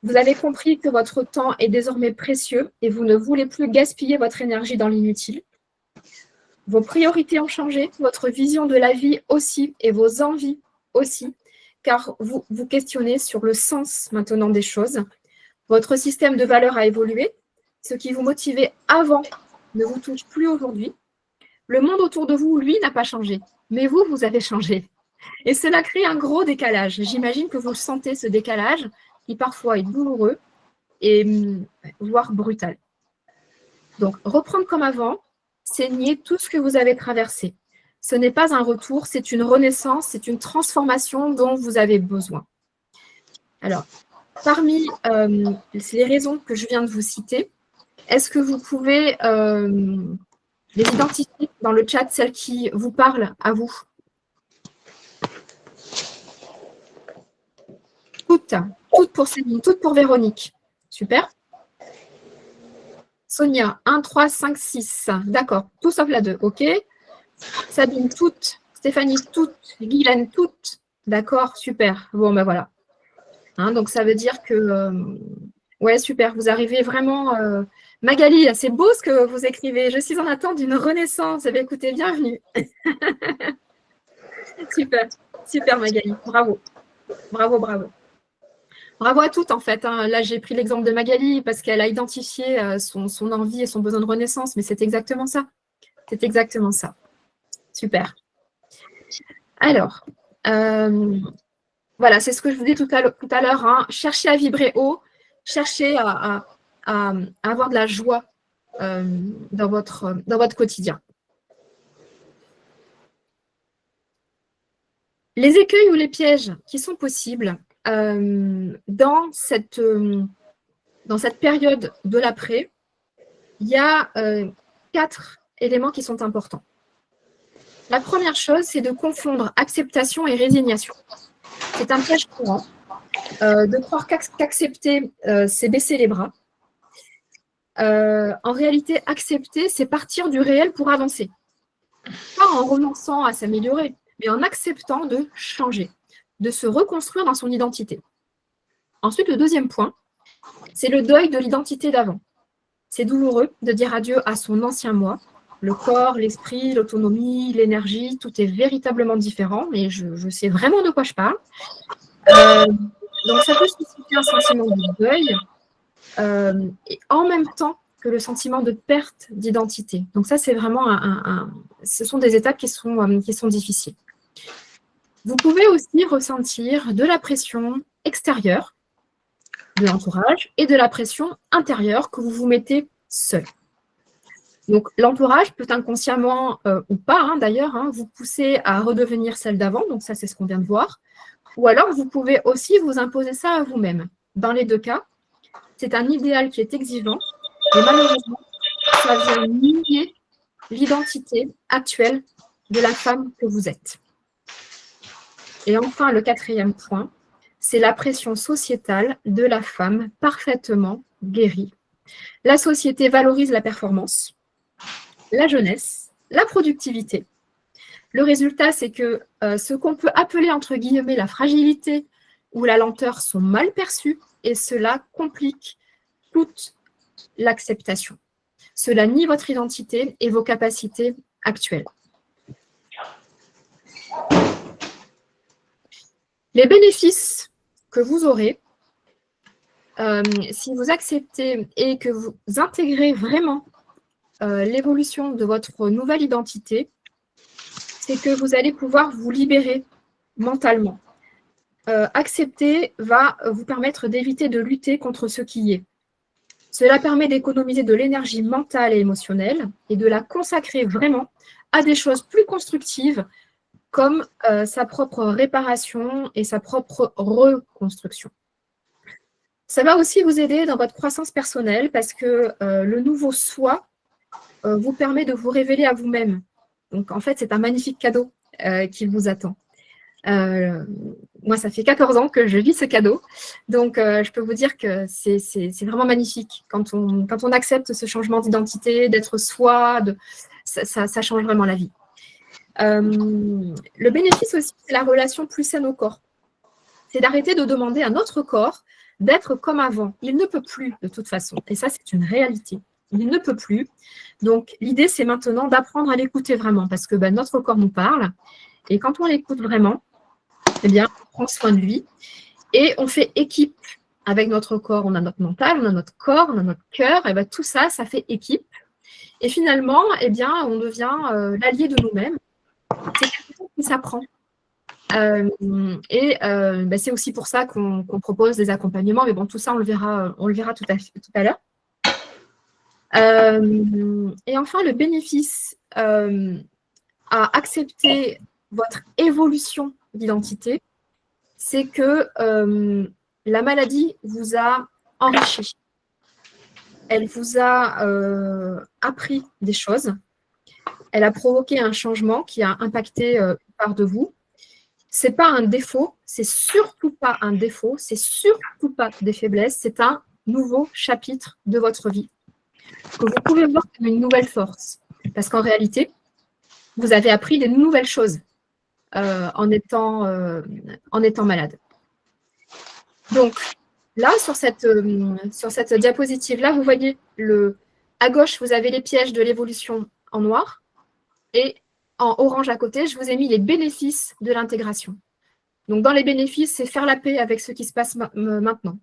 Vous avez compris que votre temps est désormais précieux et vous ne voulez plus gaspiller votre énergie dans l'inutile. Vos priorités ont changé, votre vision de la vie aussi et vos envies aussi, car vous vous questionnez sur le sens maintenant des choses. Votre système de valeurs a évolué. Ce qui vous motivait avant ne vous touche plus aujourd'hui. Le monde autour de vous, lui, n'a pas changé. Mais vous, vous avez changé. Et cela crée un gros décalage. J'imagine que vous sentez ce décalage qui parfois est douloureux et voire brutal. Donc, reprendre comme avant, c'est nier tout ce que vous avez traversé. Ce n'est pas un retour, c'est une renaissance, c'est une transformation dont vous avez besoin. Alors, parmi les raisons que je viens de vous citer, est-ce que vous pouvez les identifier dans le chat, celles qui vous parlent à vous? Toutes pour Céline, toutes pour Véronique. Super. Sonia, 1, 3, 5, 6. D'accord, tout sauf la 2, ok. Sabine, toutes. Stéphanie, toutes. Guylaine, toutes. D'accord, super. Bon, ben voilà. Donc, ça veut dire que... ouais, super, vous arrivez vraiment... Magali, c'est beau ce que vous écrivez. Je suis en attente d'une renaissance. Eh bien, écoutez, bienvenue. Super, super Magali. Bravo. Bravo, bravo. Bravo à toutes, en fait. Là, j'ai pris l'exemple de Magali parce qu'elle a identifié son envie et son besoin de renaissance, mais c'est exactement ça. C'est exactement ça. Super. Alors, voilà, c'est ce que je vous dis tout à l'heure. Cherchez à vibrer haut, cherchez à avoir de la joie dans votre quotidien. Les écueils ou les pièges qui sont possibles dans cette période de l'après, il y a 4 éléments qui sont importants. La première chose, c'est de confondre acceptation et résignation. C'est un piège courant de croire qu'accepter, c'est baisser les bras. En réalité, accepter, c'est partir du réel pour avancer. Pas en renonçant à s'améliorer, mais en acceptant de changer, de se reconstruire dans son identité. Ensuite, le deuxième point, c'est le deuil de l'identité d'avant. C'est douloureux de dire adieu à son ancien moi. Le corps, l'esprit, l'autonomie, l'énergie, tout est véritablement différent, mais je sais vraiment de quoi je parle. Donc, ça peut susciter un sentiment de deuil, et en même temps que le sentiment de perte d'identité. Donc ça, c'est vraiment ce sont des étapes qui sont difficiles. Vous pouvez aussi ressentir de la pression extérieure de l'entourage et de la pression intérieure que vous vous mettez seul. Donc l'entourage peut inconsciemment ou pas d'ailleurs vous pousser à redevenir celle d'avant, donc ça c'est ce qu'on vient de voir, ou alors vous pouvez aussi vous imposer ça à vous-même. Dans les deux cas, c'est un idéal qui est exigeant, mais malheureusement, ça vient nier l'identité actuelle de la femme que vous êtes. Et enfin, le quatrième point, c'est la pression sociétale de la femme parfaitement guérie. La société valorise la performance, la jeunesse, la productivité. Le résultat, c'est que ce qu'on peut appeler entre guillemets la fragilité ou la lenteur sont mal perçus et cela complique toute l'acceptation. Cela nie votre identité et vos capacités actuelles. Les bénéfices que vous aurez, si vous acceptez et que vous intégrez vraiment l'évolution de votre nouvelle identité, c'est que vous allez pouvoir vous libérer mentalement. Accepter va vous permettre d'éviter de lutter contre ce qui est. Cela permet d'économiser de l'énergie mentale et émotionnelle et de la consacrer vraiment à des choses plus constructives comme sa propre réparation et sa propre reconstruction. Ça va aussi vous aider dans votre croissance personnelle parce que le nouveau soi vous permet de vous révéler à vous-même. Donc, en fait, c'est un magnifique cadeau qui vous attend. Moi, ça fait 14 ans que je vis ce cadeau. Donc, je peux vous dire que c'est vraiment magnifique. Quand on accepte ce changement d'identité, d'être soi, ça change vraiment la vie. Le bénéfice aussi, c'est la relation plus saine au corps. C'est d'arrêter de demander à notre corps d'être comme avant. Il ne peut plus, de toute façon. Et ça, c'est une réalité. Il ne peut plus. Donc, l'idée, c'est maintenant d'apprendre à l'écouter vraiment parce que notre corps nous parle. Et quand on l'écoute vraiment, eh bien, on prend soin de lui et on fait équipe avec notre corps. On a notre mental, on a notre corps, on a notre cœur. Et bien, tout ça, ça fait équipe. Et finalement, eh bien, on devient l'allié de nous-mêmes. C'est quelque chose qui s'apprend. C'est aussi pour ça qu'on propose des accompagnements. Mais bon, tout ça, on le verra tout à l'heure. Et enfin, le bénéfice à accepter votre évolution d'identité, c'est que la maladie vous a enrichi. Elle vous a appris des choses. Elle a provoqué un changement qui a impacté une part de vous. Ce n'est pas un défaut, c'est surtout pas un défaut, c'est surtout pas des faiblesses, c'est un nouveau chapitre de votre vie que vous pouvez voir comme une nouvelle force. Parce qu'en réalité, vous avez appris des nouvelles choses en étant malade. Donc, là, sur cette diapositive-là, vous voyez, à gauche, vous avez les pièges de l'évolution en noir. Et en orange à côté, je vous ai mis les bénéfices de l'intégration. Donc, dans les bénéfices, c'est faire la paix avec ce qui se passe maintenant.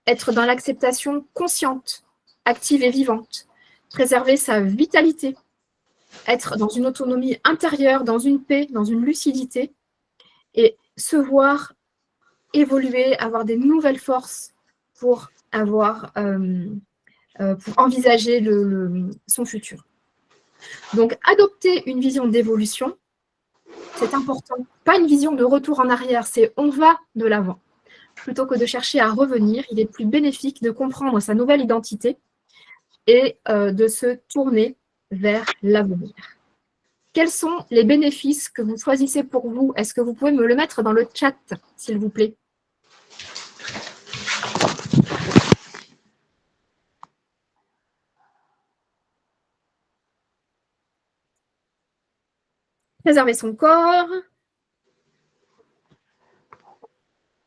Être dans l'acceptation consciente, active et vivante. Préserver sa vitalité. Être dans une autonomie intérieure, dans une paix, dans une lucidité. Et se voir évoluer, avoir des nouvelles forces pour envisager son futur. Donc, adopter une vision d'évolution, c'est important. Pas une vision de retour en arrière, c'est on va de l'avant. Plutôt que de chercher à revenir, il est plus bénéfique de comprendre sa nouvelle identité et de se tourner vers l'avenir. Quels sont les bénéfices que vous choisissez pour vous? Est-ce que vous pouvez me le mettre dans le chat, s'il vous plaît? Préserver son corps.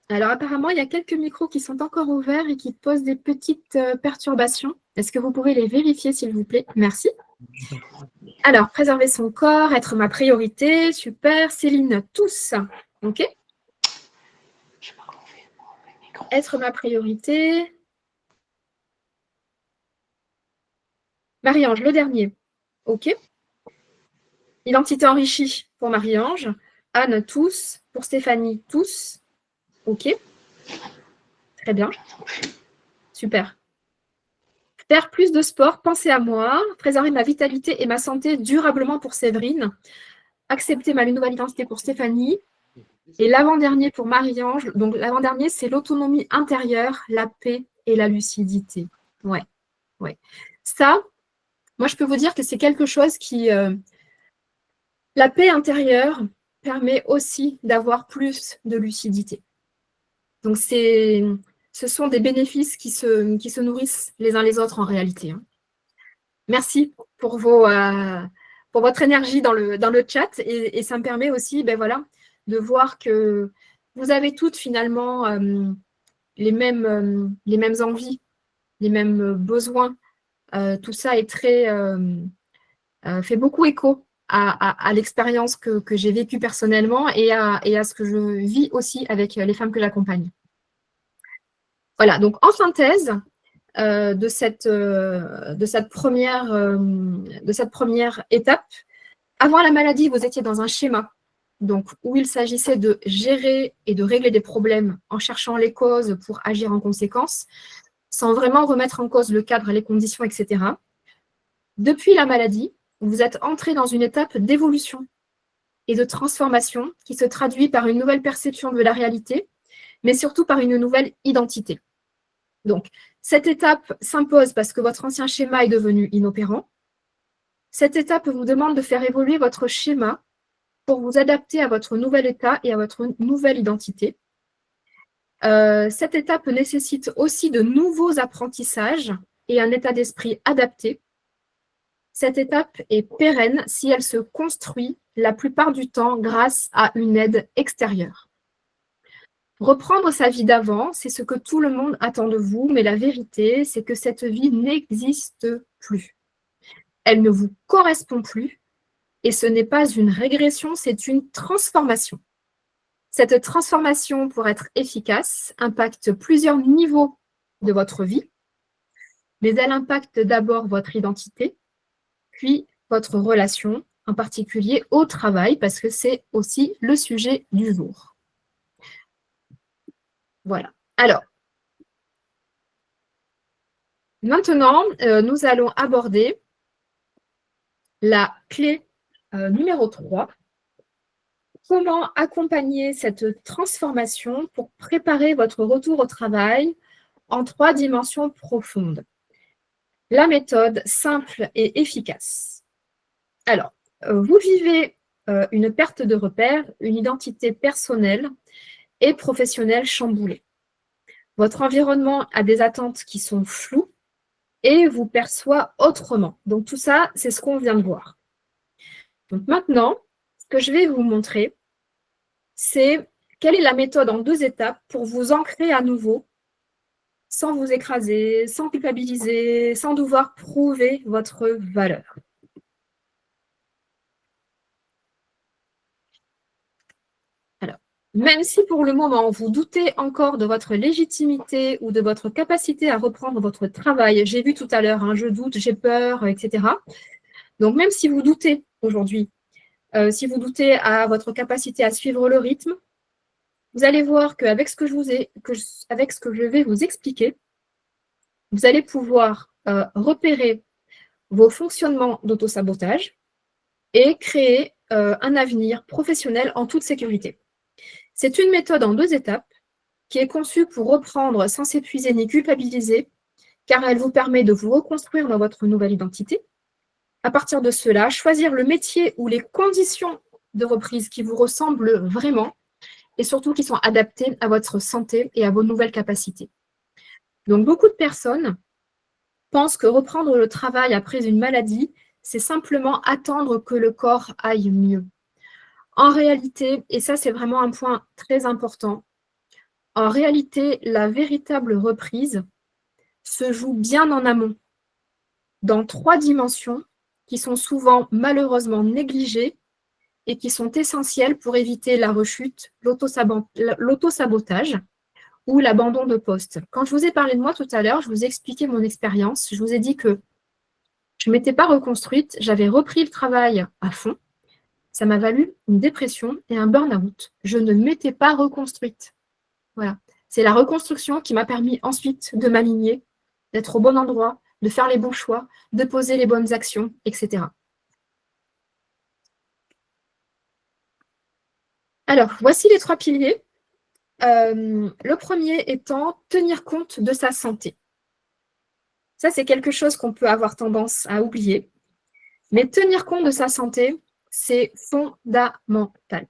Alors, apparemment, il y a quelques micros qui sont encore ouverts et qui posent des petites perturbations. Est-ce que vous pouvez les vérifier, s'il vous plaît? Merci. Alors, préserver son corps, être ma priorité. Super. Céline, tous. OK. Être ma priorité. Marie-Ange, le dernier. OK. Identité enrichie pour Marie-Ange. Anne, tous. Pour Stéphanie, tous. OK. Très bien. Super. Faire plus de sport, penser à moi, préserver ma vitalité et ma santé durablement pour Séverine, accepter ma nouvelle identité pour Stéphanie, et l'avant-dernier pour Marie-Ange. Donc, l'avant-dernier, c'est l'autonomie intérieure, la paix et la lucidité. Ouais. Ça, moi, je peux vous dire que c'est quelque chose qui... la paix intérieure permet aussi d'avoir plus de lucidité. Donc, ce sont des bénéfices qui se nourrissent les uns les autres en réalité. Hein. Merci pour votre énergie dans le chat et ça me permet aussi voilà, de voir que vous avez toutes finalement les mêmes envies, les mêmes besoins. Tout ça est fait beaucoup écho à l'expérience que j'ai vécue personnellement et à ce que je vis aussi avec les femmes que j'accompagne. Voilà, donc en synthèse de cette première étape, avant la maladie, vous étiez dans un schéma donc, où il s'agissait de gérer et de régler des problèmes en cherchant les causes pour agir en conséquence, sans vraiment remettre en cause le cadre, les conditions, etc. Depuis la maladie, vous êtes entré dans une étape d'évolution et de transformation qui se traduit par une nouvelle perception de la réalité, mais surtout par une nouvelle identité. Donc, cette étape s'impose parce que votre ancien schéma est devenu inopérant. Cette étape vous demande de faire évoluer votre schéma pour vous adapter à votre nouvel état et à votre nouvelle identité. Cette étape nécessite aussi de nouveaux apprentissages et un état d'esprit adapté. Cette étape est pérenne si elle se construit la plupart du temps grâce à une aide extérieure. Reprendre sa vie d'avant, c'est ce que tout le monde attend de vous, mais la vérité, c'est que cette vie n'existe plus. Elle ne vous correspond plus, et ce n'est pas une régression, c'est une transformation. Cette transformation, pour être efficace, impacte plusieurs niveaux de votre vie, mais elle impacte d'abord votre identité, puis votre relation, en particulier au travail, parce que c'est aussi le sujet du jour. Voilà. Alors, maintenant, nous allons aborder la clé numéro 3. Comment accompagner cette transformation pour préparer votre retour au travail en 3 dimensions profondes. La méthode simple et efficace. Alors, vous vivez une perte de repère, une identité personnelle et professionnelle chamboulée. Votre environnement a des attentes qui sont floues et vous perçoit autrement. Donc tout ça, c'est ce qu'on vient de voir. Donc maintenant, ce que je vais vous montrer, c'est quelle est la méthode en 2 étapes pour vous ancrer à nouveau, sans vous écraser, sans culpabiliser, sans devoir prouver votre valeur. Alors, même si pour le moment, vous doutez encore de votre légitimité ou de votre capacité à reprendre votre travail, j'ai vu tout à l'heure, hein, je doute, j'ai peur, etc. Donc, même si vous doutez aujourd'hui, si vous doutez à votre capacité à suivre le rythme, vous allez voir qu'avec ce que je vais vous expliquer, vous allez pouvoir repérer vos fonctionnements d'autosabotage et créer un avenir professionnel en toute sécurité. C'est une méthode en 2 étapes qui est conçue pour reprendre sans s'épuiser ni culpabiliser, car elle vous permet de vous reconstruire dans votre nouvelle identité. À partir de cela, choisir le métier ou les conditions de reprise qui vous ressemblent vraiment et surtout qui sont adaptées à votre santé et à vos nouvelles capacités. Donc, beaucoup de personnes pensent que reprendre le travail après une maladie, c'est simplement attendre que le corps aille mieux. En réalité, et ça c'est vraiment un point très important, en réalité, la véritable reprise se joue bien en amont, dans 3 dimensions qui sont souvent malheureusement négligées et qui sont essentielles pour éviter la rechute, l'autosabotage ou l'abandon de poste. Quand je vous ai parlé de moi tout à l'heure, je vous ai expliqué mon expérience, je vous ai dit que je ne m'étais pas reconstruite, j'avais repris le travail à fond, ça m'a valu une dépression et un burn-out. Je ne m'étais pas reconstruite. Voilà. C'est la reconstruction qui m'a permis ensuite de m'aligner, d'être au bon endroit, de faire les bons choix, de poser les bonnes actions, etc. Alors, voici les 3 piliers. Le premier étant tenir compte de sa santé. Ça, c'est quelque chose qu'on peut avoir tendance à oublier. Mais tenir compte de sa santé, c'est fondamental.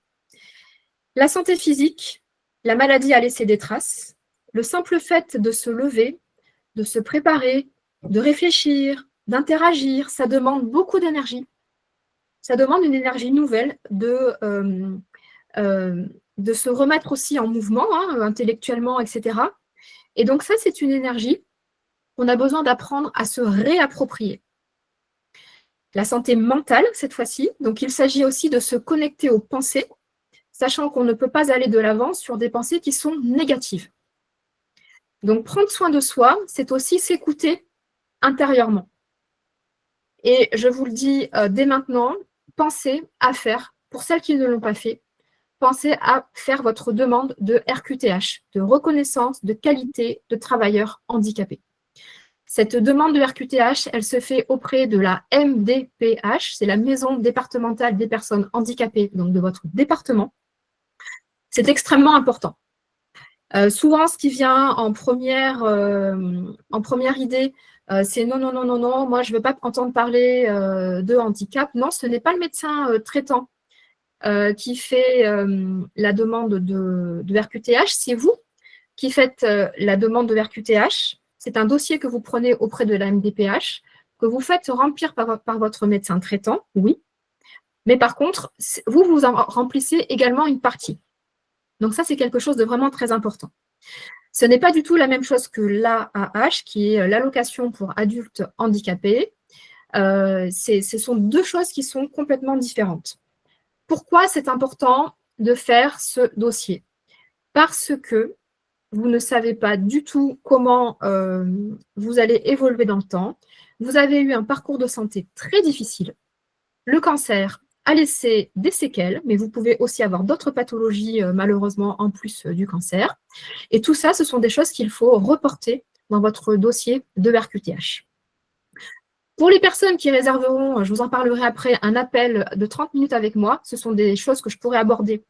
La santé physique, La maladie a laissé des traces. Le simple fait de se lever, de se préparer, de réfléchir, d'interagir, ça demande beaucoup d'énergie. Ça demande une énergie nouvelle de se remettre aussi en mouvement, hein, intellectuellement, etc. Et donc ça, c'est une énergie qu'on a besoin d'apprendre à se réapproprier. La santé mentale, cette fois-ci, donc il s'agit aussi de se connecter aux pensées, sachant qu'on ne peut pas aller de l'avant sur des pensées qui sont négatives. Donc prendre soin de soi, c'est aussi s'écouter intérieurement. Et je vous le dis dès maintenant, pensez à faire, pour celles qui ne l'ont pas fait, pensez à faire votre demande de RQTH, de reconnaissance de qualité de travailleurs handicapés. Cette demande de RQTH, elle se fait auprès de la MDPH, c'est la Maison départementale des personnes handicapées, donc de votre département. C'est extrêmement important. Souvent, ce qui vient en première idée, c'est non, moi je ne veux pas entendre parler de handicap. Non, ce n'est pas le médecin traitant qui fait la demande de RQTH, c'est vous qui faites la demande de RQTH. C'est un dossier que vous prenez auprès de la MDPH, que vous faites remplir par votre médecin traitant, oui. Mais par contre, vous en remplissez également une partie. Donc ça, c'est quelque chose de vraiment très important. Ce n'est pas du tout la même chose que l'AAH, qui est l'allocation pour adultes handicapés. Ce sont deux choses qui sont complètement différentes. Pourquoi c'est important de faire ce dossier? Parce que vous ne savez pas du tout comment vous allez évoluer dans le temps. Vous avez eu un parcours de santé très difficile. Le cancer a laissé des séquelles, mais vous pouvez aussi avoir d'autres pathologies, malheureusement, en plus du cancer. Et tout ça, ce sont des choses qu'il faut reporter dans votre dossier de RQTH. Pour les personnes qui réserveront, je vous en parlerai après, un appel de 30 minutes avec moi, ce sont des choses que je pourrais aborder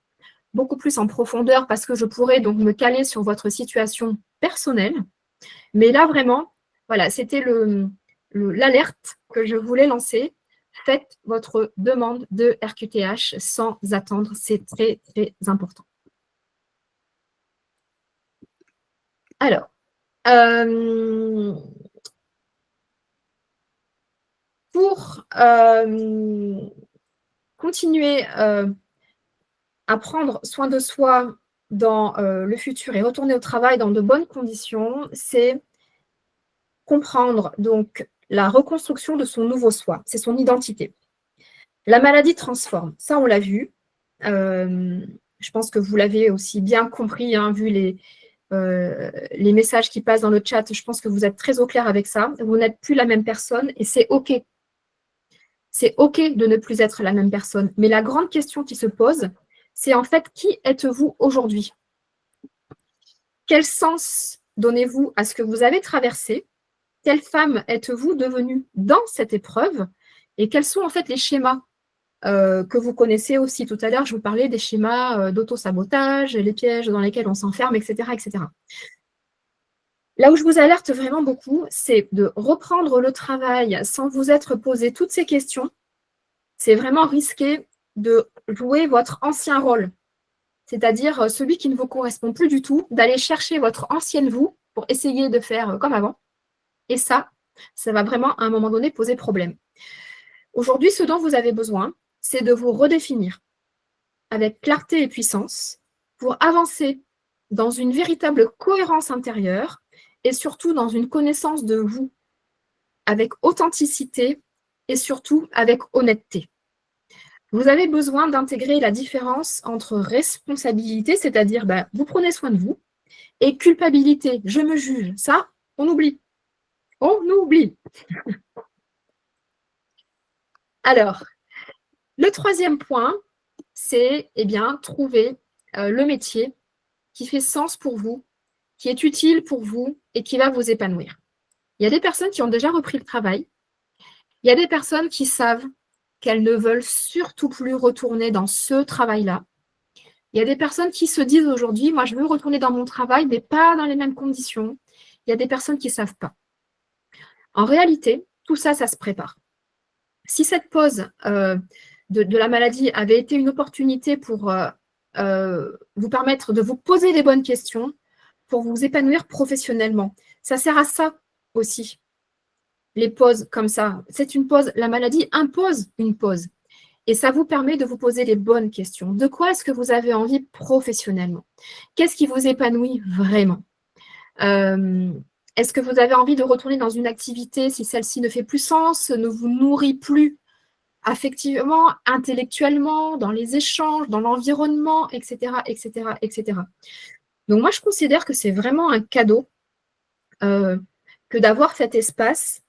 beaucoup plus en profondeur parce que je pourrais donc me caler sur votre situation personnelle. Mais là, vraiment, voilà, c'était l'alerte que je voulais lancer. Faites votre demande de RQTH sans attendre. C'est très, très important. Alors, pour continuer à prendre soin de soi dans le futur et retourner au travail dans de bonnes conditions, c'est comprendre donc la reconstruction de son nouveau soi, c'est son identité. La maladie transforme, ça on l'a vu. Je pense que vous l'avez aussi bien compris, hein, vu les messages qui passent dans le chat. Je pense que vous êtes très au clair avec ça. Vous n'êtes plus la même personne et c'est OK. C'est OK de ne plus être la même personne. Mais la grande question qui se pose, c'est en fait, qui êtes-vous aujourd'hui? Quel sens donnez-vous à ce que vous avez traversé? Quelle femme êtes-vous devenue dans cette épreuve? Et quels sont en fait les schémas que vous connaissez aussi? Tout à l'heure, je vous parlais des schémas d'auto-sabotage, les pièges dans lesquels on s'enferme, etc., etc. Là où je vous alerte vraiment beaucoup, c'est de reprendre le travail sans vous être posé toutes ces questions. C'est vraiment risquer de jouer votre ancien rôle, c'est-à-dire celui qui ne vous correspond plus du tout, d'aller chercher votre ancienne vous pour essayer de faire comme avant. Et ça va vraiment à un moment donné poser problème. Aujourd'hui, ce dont vous avez besoin, c'est de vous redéfinir avec clarté et puissance pour avancer dans une véritable cohérence intérieure et surtout dans une connaissance de vous avec authenticité et surtout avec honnêteté. Vous avez besoin d'intégrer la différence entre responsabilité, c'est-à-dire vous prenez soin de vous, et culpabilité, je me juge. Ça, on oublie. On oublie. Alors, le troisième point, c'est trouver le métier qui fait sens pour vous, qui est utile pour vous et qui va vous épanouir. Il y a des personnes qui ont déjà repris le travail. Il y a des personnes qui savent qu'elles ne veulent surtout plus retourner dans ce travail-là. Il y a des personnes qui se disent aujourd'hui, moi je veux retourner dans mon travail, mais pas dans les mêmes conditions. Il y a des personnes qui ne savent pas. En réalité, tout ça, ça se prépare. Si cette pause de la maladie avait été une opportunité pour vous permettre de vous poser les bonnes questions pour vous épanouir professionnellement. Ça sert à ça aussi, les pauses comme ça. C'est une pause, la maladie impose une pause. Et ça vous permet de vous poser les bonnes questions. De quoi est-ce que vous avez envie professionnellement? Qu'est-ce qui vous épanouit vraiment? Est-ce que vous avez envie de retourner dans une activité si celle-ci ne fait plus sens, ne vous nourrit plus affectivement, intellectuellement, dans les échanges, dans l'environnement, etc., etc., etc. Donc moi, je considère que c'est vraiment un cadeau que d'avoir cet espace,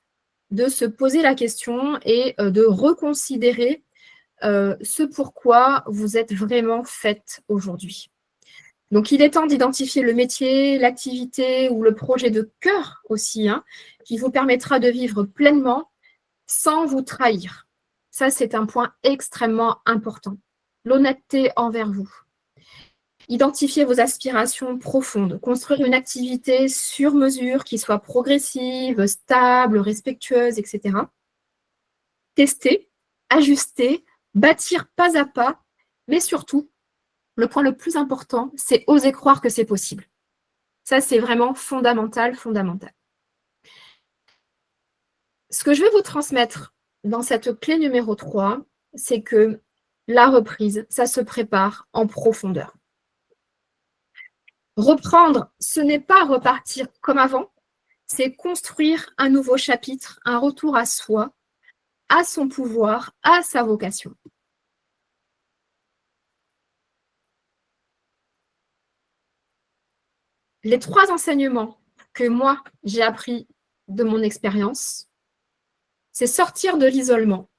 de se poser la question et de reconsidérer ce pourquoi vous êtes vraiment faite aujourd'hui. Donc, il est temps d'identifier le métier, l'activité ou le projet de cœur aussi, qui vous permettra de vivre pleinement sans vous trahir. Ça, c'est un point extrêmement important. L'honnêteté envers vous. Identifier vos aspirations profondes, construire une activité sur mesure qui soit progressive, stable, respectueuse, etc. Tester, ajuster, bâtir pas à pas, mais surtout, le point le plus important, c'est oser croire que c'est possible. Ça, c'est vraiment fondamental, fondamental. Ce que je vais vous transmettre dans cette clé numéro 3, c'est que la reprise, ça se prépare en profondeur. Reprendre, ce n'est pas repartir comme avant, c'est construire un nouveau chapitre, un retour à soi, à son pouvoir, à sa vocation. Les 3 enseignements que moi, j'ai appris de mon expérience, c'est sortir de l'isolement,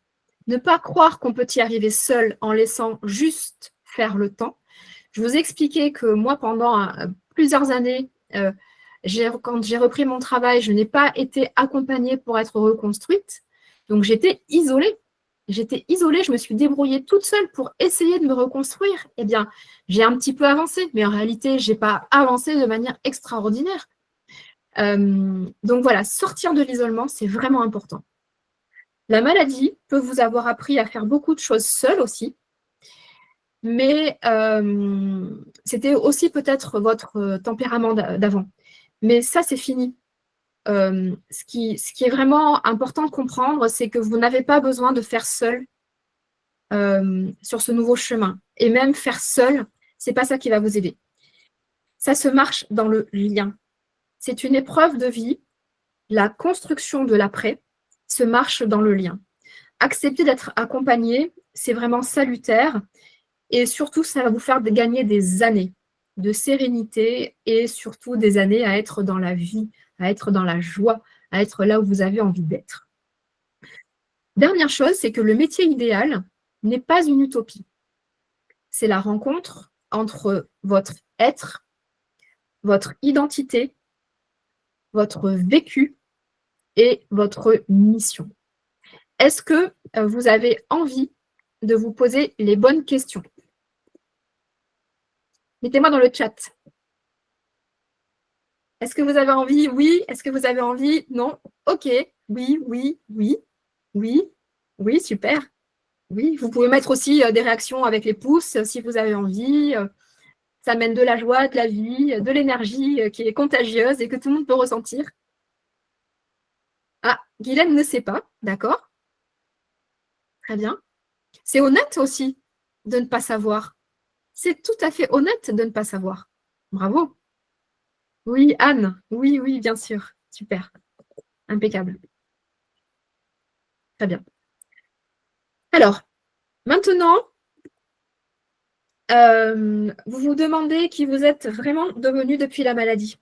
ne pas croire qu'on peut y arriver seul en laissant juste faire le temps. Je vous ai expliqué que moi, pendant plusieurs années, quand j'ai repris mon travail, je n'ai pas été accompagnée pour être reconstruite. Donc, j'étais isolée. Je me suis débrouillée toute seule pour essayer de me reconstruire. Eh bien, j'ai un petit peu avancé, mais en réalité, je n'ai pas avancé de manière extraordinaire. Donc voilà, sortir de l'isolement, c'est vraiment important. La maladie peut vous avoir appris à faire beaucoup de choses seule aussi, mais c'était aussi peut-être votre tempérament d'avant. Mais ça, c'est fini. Ce qui est vraiment important de comprendre, c'est que vous n'avez pas besoin de faire seul sur ce nouveau chemin. Et même faire seul, ce n'est pas ça qui va vous aider. Ça se marche dans le lien. C'est une épreuve de vie. La construction de l'après se marche dans le lien. Accepter d'être accompagné, c'est vraiment salutaire. Et surtout, ça va vous faire gagner des années de sérénité et surtout des années à être dans la vie, à être dans la joie, à être là où vous avez envie d'être. Dernière chose, c'est que le métier idéal n'est pas une utopie. C'est la rencontre entre votre être, votre identité, votre vécu et votre mission. Est-ce que vous avez envie de vous poser les bonnes questions? Mettez-moi dans le chat. Est-ce que vous avez envie? Oui. Est-ce que vous avez envie? Non. OK. Oui, oui, oui. Oui, oui, super. Oui, vous pouvez mettre aussi des réactions avec les pouces si vous avez envie. Ça amène de la joie, de la vie, de l'énergie qui est contagieuse et que tout le monde peut ressentir. Ah, Guylaine ne sait pas. D'accord. Très bien. C'est honnête aussi de ne pas savoir. C'est tout à fait honnête de ne pas savoir. Bravo. Oui, Anne. Oui, oui, bien sûr. Super. Impeccable. Très bien. Alors, maintenant, vous vous demandez qui vous êtes vraiment devenu depuis la maladie.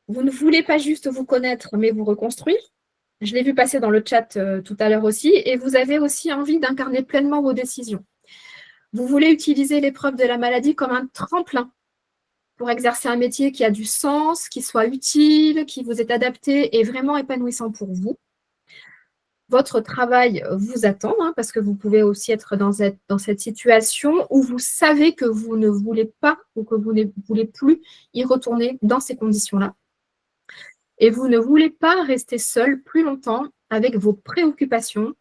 Vous ne voulez pas juste vous connaître, mais vous reconstruire. Je l'ai vu passer dans le chat tout à l'heure aussi. Et vous avez aussi envie d'incarner pleinement vos décisions. Vous voulez utiliser l'épreuve de la maladie comme un tremplin pour exercer un métier qui a du sens, qui soit utile, qui vous est adapté et vraiment épanouissant pour vous. Votre travail vous attend, parce que vous pouvez aussi être dans cette situation où vous savez que vous ne voulez pas ou que vous ne voulez plus y retourner dans ces conditions-là. Et vous ne voulez pas rester seul plus longtemps avec vos préoccupations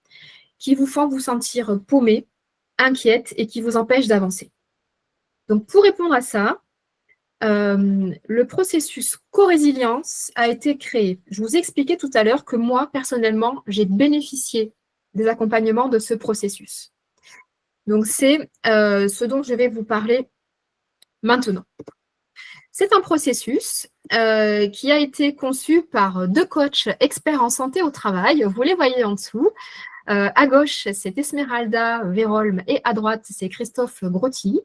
qui vous font vous sentir paumé, inquiète et qui vous empêchent d'avancer. Donc, pour répondre à ça, le processus co-résilience a été créé. Je vous ai expliqué tout à l'heure que moi, personnellement, j'ai bénéficié des accompagnements de ce processus. Donc, c'est ce dont je vais vous parler maintenant. C'est un processus qui a été conçu par 2 coachs experts en santé au travail. Vous les voyez en dessous. À gauche, c'est Esmeralda Vérolme et à droite, c'est Christophe Grotti.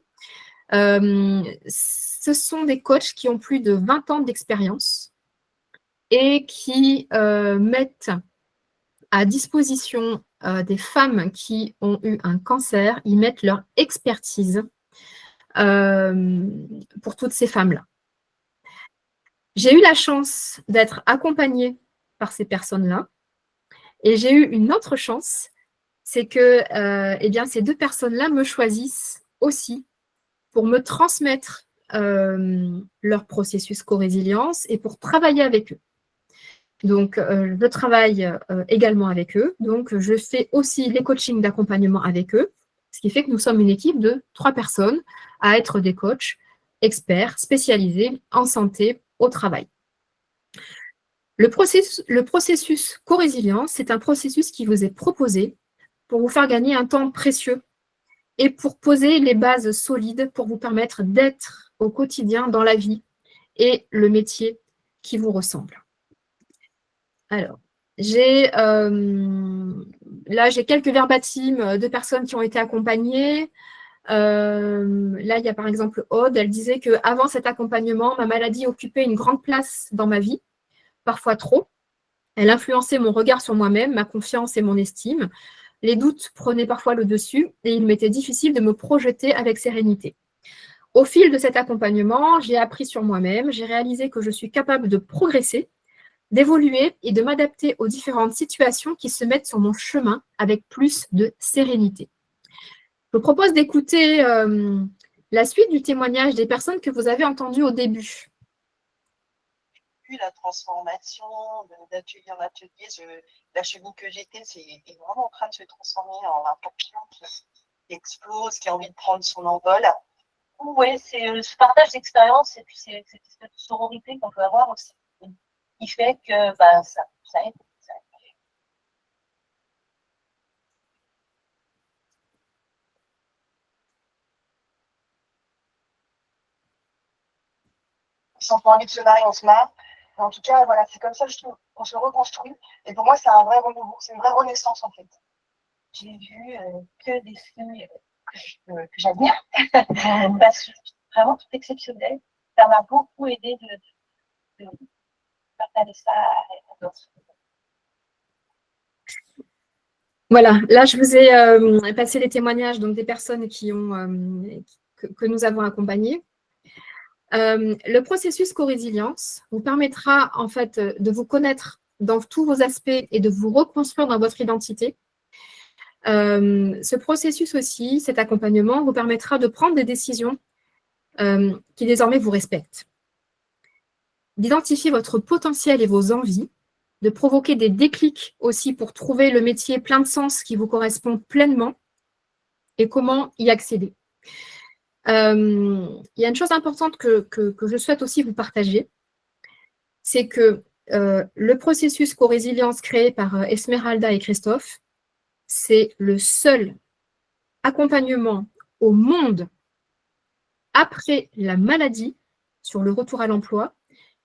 Ce sont des coachs qui ont plus de 20 ans d'expérience et qui mettent à disposition des femmes qui ont eu un cancer, ils mettent leur expertise pour toutes ces femmes-là. J'ai eu la chance d'être accompagnée par ces personnes-là et j'ai eu une autre chance, c'est que eh bien, ces 2 personnes-là me choisissent aussi pour me transmettre leur processus co-résilience et pour travailler avec eux. Donc, je travaille également avec eux. Donc, je fais aussi les coachings d'accompagnement avec eux, ce qui fait que nous sommes une équipe de 3 personnes à être des coachs experts spécialisés en santé au travail. Le processus co-résilience, c'est un processus qui vous est proposé pour vous faire gagner un temps précieux et pour poser les bases solides pour vous permettre d'être au quotidien dans la vie et le métier qui vous ressemble. Alors, là, j'ai quelques verbatims de personnes qui ont été accompagnées. Là, il y a par exemple Aude, elle disait qu'avant cet accompagnement, ma maladie occupait une grande place dans ma vie, parfois trop. Elle influençait mon regard sur moi-même, ma confiance et mon estime. Les doutes prenaient parfois le dessus et il m'était difficile de me projeter avec sérénité. Au fil de cet accompagnement, j'ai appris sur moi-même, j'ai réalisé que je suis capable de progresser, d'évoluer et de m'adapter aux différentes situations qui se mettent sur mon chemin avec plus de sérénité. Je vous propose d'écouter la suite du témoignage des personnes que vous avez entendues au début. La transformation d'atelier en atelier, la cheville que j'étais, est vraiment en train de se transformer en un papillon qui explose, qui a envie de prendre son envol. Oui, c'est ce partage d'expérience et puis c'est cette espèce de sororité qu'on peut avoir aussi, qui fait que ça aide. Sans parler de se marier, on se marre. En tout cas, voilà, c'est comme ça, je trouve, qu'on se reconstruit. Et pour moi, c'est un vrai renouveau, c'est une vraie renaissance, en fait. J'ai vu que des filles que j'admire, parce que vraiment tout exceptionnel. Ça m'a beaucoup aidé de partager ça à d'autres. Voilà, là, je vous ai passé les témoignages donc, des personnes que nous avons accompagnées. Le processus co-résilience vous permettra en fait de vous connaître dans tous vos aspects et de vous reconstruire dans votre identité. Ce processus aussi, cet accompagnement, vous permettra de prendre des décisions qui désormais vous respectent, d'identifier votre potentiel et vos envies, de provoquer des déclics aussi pour trouver le métier plein de sens qui vous correspond pleinement et comment y accéder. Il y a une chose importante que je souhaite aussi vous partager, c'est que le processus co-résilience créé par Esmeralda et Christophe, c'est le seul accompagnement au monde après la maladie sur le retour à l'emploi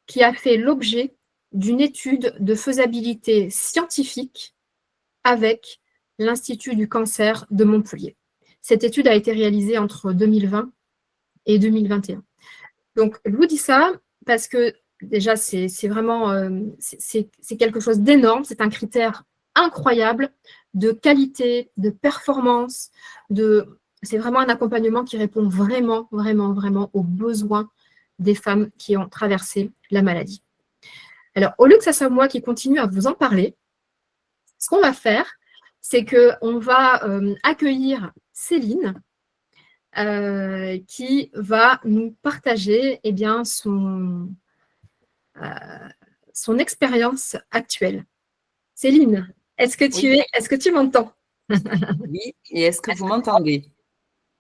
qui a fait l'objet d'une étude de faisabilité scientifique avec l'Institut du cancer de Montpellier. Cette étude a été réalisée entre 2020 et 2021. Donc, je vous dis ça parce que déjà, c'est vraiment c'est quelque chose d'énorme, c'est un critère incroyable de qualité, de performance, c'est vraiment un accompagnement qui répond vraiment, vraiment, vraiment aux besoins des femmes qui ont traversé la maladie. Alors, au lieu que ce soit moi qui continue à vous en parler, ce qu'on va faire, c'est qu'on va accueillir Céline, qui va nous partager eh bien, son expérience actuelle. Céline, est-ce que tu m'entends? Oui, et est-ce que vous m'entendez?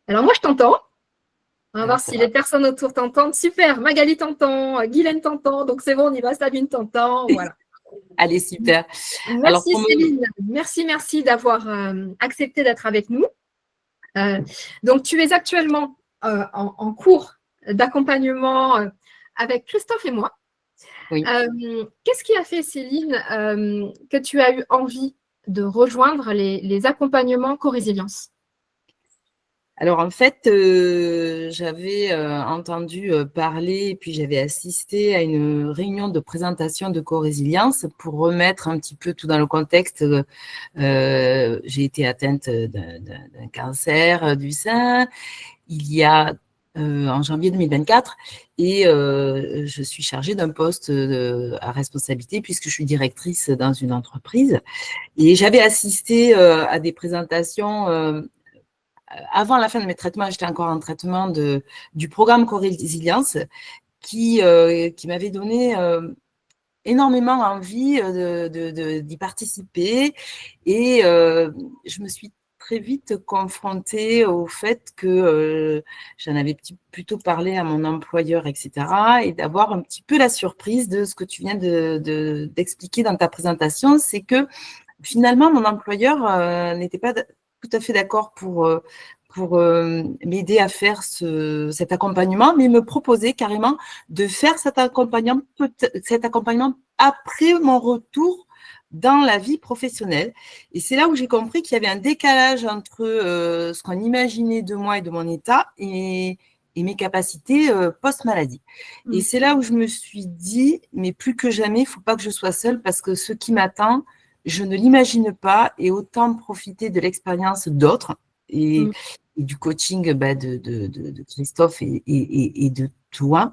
Alors moi, je t'entends. On va voir si les personnes autour t'entendent. Super, Magali t'entend, Guylaine t'entend, donc c'est bon, on y va, Sabine t'entend, voilà. Allez, super. Merci Céline, merci d'avoir accepté d'être avec nous. Donc, tu es actuellement en cours d'accompagnement avec Christophe et moi. Oui. Qu'est-ce qui a fait, Céline, que tu as eu envie de rejoindre les accompagnements co-résilience? Alors, en fait, j'avais entendu parler, et puis j'avais assisté à une réunion de présentation de co-résilience pour remettre un petit peu tout dans le contexte. J'ai été atteinte d'un cancer du sein il y a en janvier 2024 et je suis chargée d'un poste à responsabilité puisque je suis directrice dans une entreprise. Et j'avais assisté à des présentations avant la fin de mes traitements. J'étais encore en traitement du programme co-résilience qui m'avait donné énormément envie d'y participer. Et je me suis très vite confrontée au fait que j'en avais plutôt parlé à mon employeur, etc. Et d'avoir un petit peu la surprise de ce que tu viens d'expliquer dans ta présentation, c'est que finalement, mon employeur n'était pas tout à fait d'accord pour m'aider à faire cet accompagnement, mais me proposait carrément de faire cet accompagnement après mon retour dans la vie professionnelle. Et c'est là où j'ai compris qu'il y avait un décalage entre ce qu'on imaginait de moi et de mon état et mes capacités post-maladie. Et c'est là où je me suis dit, mais plus que jamais, il ne faut pas que je sois seule parce que ce qui m'attend, je ne l'imagine pas, et autant profiter de l'expérience d'autres et du coaching de Christophe et de toi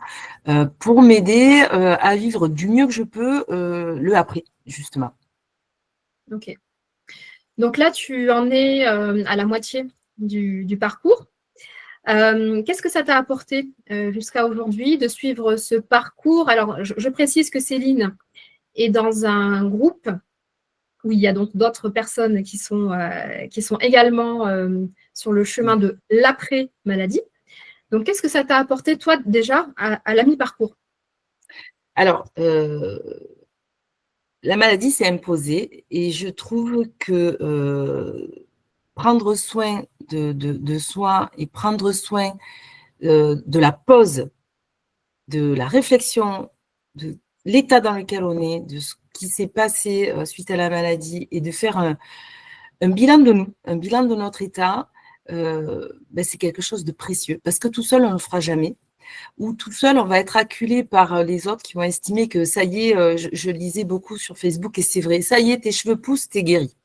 pour m'aider à vivre du mieux que je peux le après, justement. Ok. Donc là, tu en es à la moitié du parcours. Qu'est-ce que ça t'a apporté jusqu'à aujourd'hui de suivre ce parcours? Alors, je précise que Céline est dans un groupe où il y a donc d'autres personnes qui sont également sur le chemin de l'après-maladie. Donc, qu'est-ce que ça t'a apporté, toi, déjà, à la mi-parcours? Alors, la maladie s'est imposée et je trouve que prendre soin de soi et prendre soin de la pause, de la réflexion, de l'état dans lequel on est, de ce qui s'est passé suite à la maladie et de faire un bilan de nous, un bilan de notre état, c'est quelque chose de précieux parce que tout seul, on ne le fera jamais. Ou tout seul, on va être acculé par les autres qui vont estimer que ça y est, je lisais beaucoup sur Facebook et c'est vrai, ça y est, tes cheveux poussent, t'es guéri.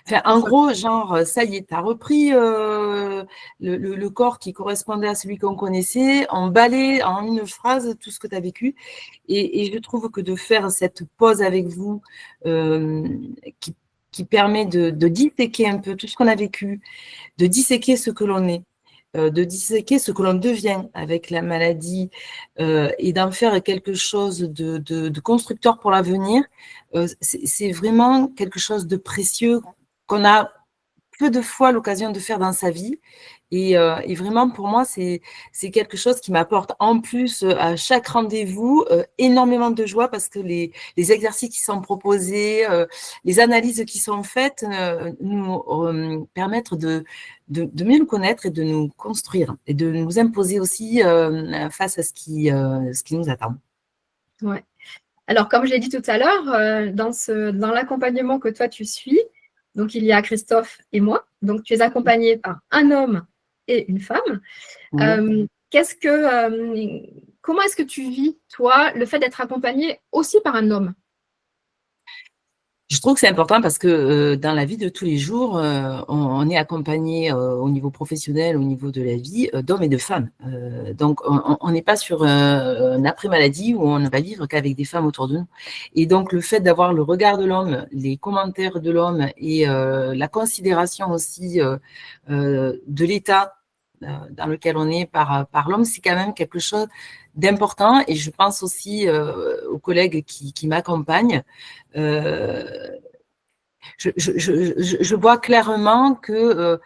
Enfin, en gros, genre, ça y est, tu as repris le corps qui correspondait à celui qu'on connaissait, on balaye en une phrase tout ce que tu as vécu. Et je trouve que de faire cette pause avec vous qui permet de disséquer un peu tout ce qu'on a vécu, de disséquer ce que l'on est, de disséquer ce que l'on devient avec la maladie et d'en faire quelque chose de constructeur pour l'avenir, c'est vraiment quelque chose de précieux qu'on a peu de fois l'occasion de faire dans sa vie. Et vraiment, pour moi, c'est quelque chose qui m'apporte en plus à chaque rendez-vous énormément de joie parce que les exercices qui sont proposés, les analyses qui sont faites nous permettent de mieux nous connaître et de nous construire et de nous imposer aussi face à ce qui nous attend. Ouais. Alors, comme je l'ai dit tout à l'heure, dans l'accompagnement que toi, tu suis, donc il y a Christophe et moi, donc tu es accompagné par un homme et une femme. Oui. Comment est-ce que tu vis, toi, le fait d'être accompagné aussi par un homme? Je trouve que c'est important parce que dans la vie de tous les jours, on est accompagné au niveau professionnel, au niveau de la vie, d'hommes et de femmes. Donc, on n'est pas sur un après-maladie où on ne va vivre qu'avec des femmes autour de nous. Et donc, le fait d'avoir le regard de l'homme, les commentaires de l'homme et la considération aussi de l'état dans lequel on est par l'homme, c'est quand même quelque chose d'important. Et je pense aussi aux collègues qui m'accompagnent. Je vois clairement que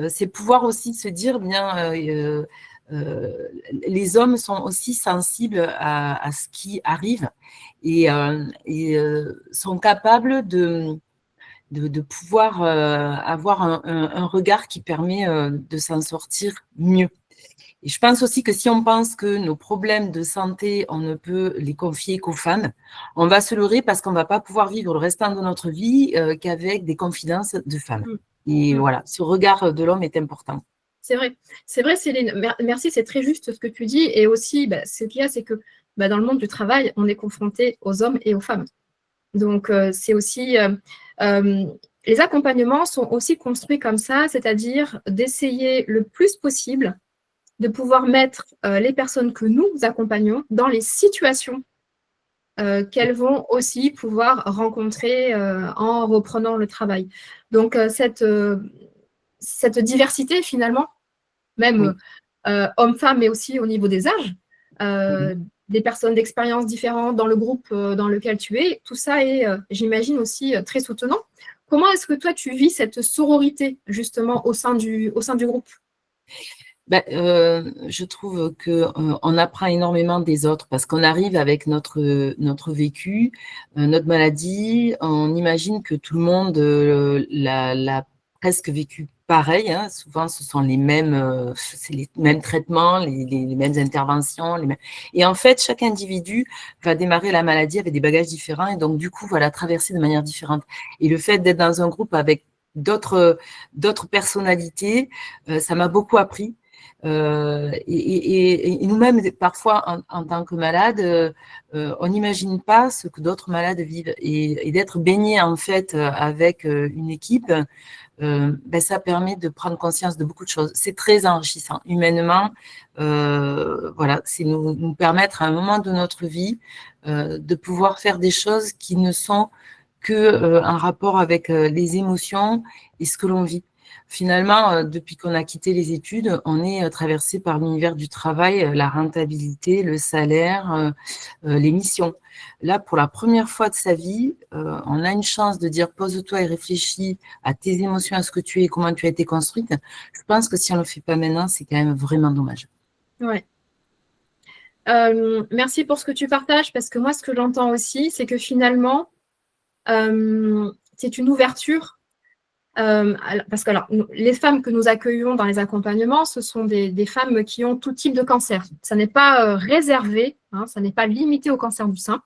c'est pouvoir aussi se dire, bien, les hommes sont aussi sensibles à ce qui arrive et sont capables de pouvoir avoir un regard qui permet de s'en sortir mieux. Et je pense aussi que si on pense que nos problèmes de santé, on ne peut les confier qu'aux femmes, on va se leurrer parce qu'on ne va pas pouvoir vivre le restant de notre vie qu'avec des confidences de femmes. Et voilà, ce regard de l'homme est important. C'est vrai, Céline. Merci, c'est très juste ce que tu dis. Et aussi, ce qu'il y a, c'est que dans le monde du travail, on est confronté aux hommes et aux femmes. Donc, c'est aussi… les accompagnements sont aussi construits comme ça, c'est-à-dire d'essayer le plus possible de pouvoir mettre les personnes que nous accompagnons dans les situations qu'elles vont aussi pouvoir rencontrer en reprenant le travail. Donc, cette diversité, finalement, même hommes-femmes, mais aussi au niveau des âges, des personnes d'expériences différentes dans le groupe dans lequel tu es, tout ça est, j'imagine, aussi très soutenant. Comment est-ce que toi, tu vis cette sororité, justement, au sein du groupe ? Je trouve qu'on apprend énormément des autres parce qu'on arrive avec notre vécu, notre maladie. On imagine que tout le monde l'a presque vécu pareil. Hein. Souvent, ce sont les mêmes traitements, les mêmes interventions. Et en fait, chaque individu va démarrer la maladie avec des bagages différents et donc, du coup, va la traverser de manière différente. Et le fait d'être dans un groupe avec d'autres personnalités, ça m'a beaucoup appris. Et nous-mêmes, parfois, en tant que malades, on n'imagine pas ce que d'autres malades vivent. Et d'être baigné, en fait, avec une équipe, ça permet de prendre conscience de beaucoup de choses. C'est très enrichissant. Humainement, voilà, c'est nous permettre, à un moment de notre vie, de pouvoir faire des choses qui ne sont que en rapport avec les émotions et ce que l'on vit. Finalement, depuis qu'on a quitté les études, on est traversé par l'univers du travail, la rentabilité, le salaire, les missions. Là, pour la première fois de sa vie, on a une chance de dire pose-toi et réfléchis à tes émotions, à ce que tu es et comment tu as été construite. Je pense que si on ne le fait pas maintenant, c'est quand même vraiment dommage. Ouais. Merci pour ce que tu partages, parce que moi, ce que j'entends aussi, c'est que finalement, c'est une ouverture. Parce que les femmes que nous accueillons dans les accompagnements, ce sont des femmes qui ont tout type de cancer. Ça n'est pas réservé, ça n'est pas limité au cancer du sein.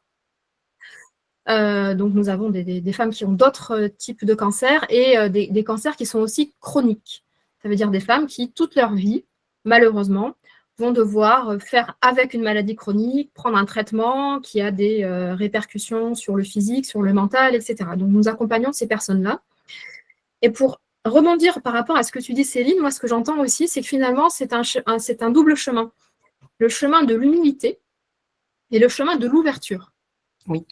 Donc, nous avons des femmes qui ont d'autres types de cancers et des cancers qui sont aussi chroniques. Ça veut dire des femmes qui, toute leur vie, malheureusement, vont devoir faire avec une maladie chronique, prendre un traitement qui a des répercussions sur le physique, sur le mental, etc. Donc, nous accompagnons ces personnes-là. Et pour rebondir par rapport à ce que tu dis, Céline, moi, ce que j'entends aussi, c'est que finalement, c'est un double chemin. Le chemin de l'humilité et le chemin de l'ouverture. Oui.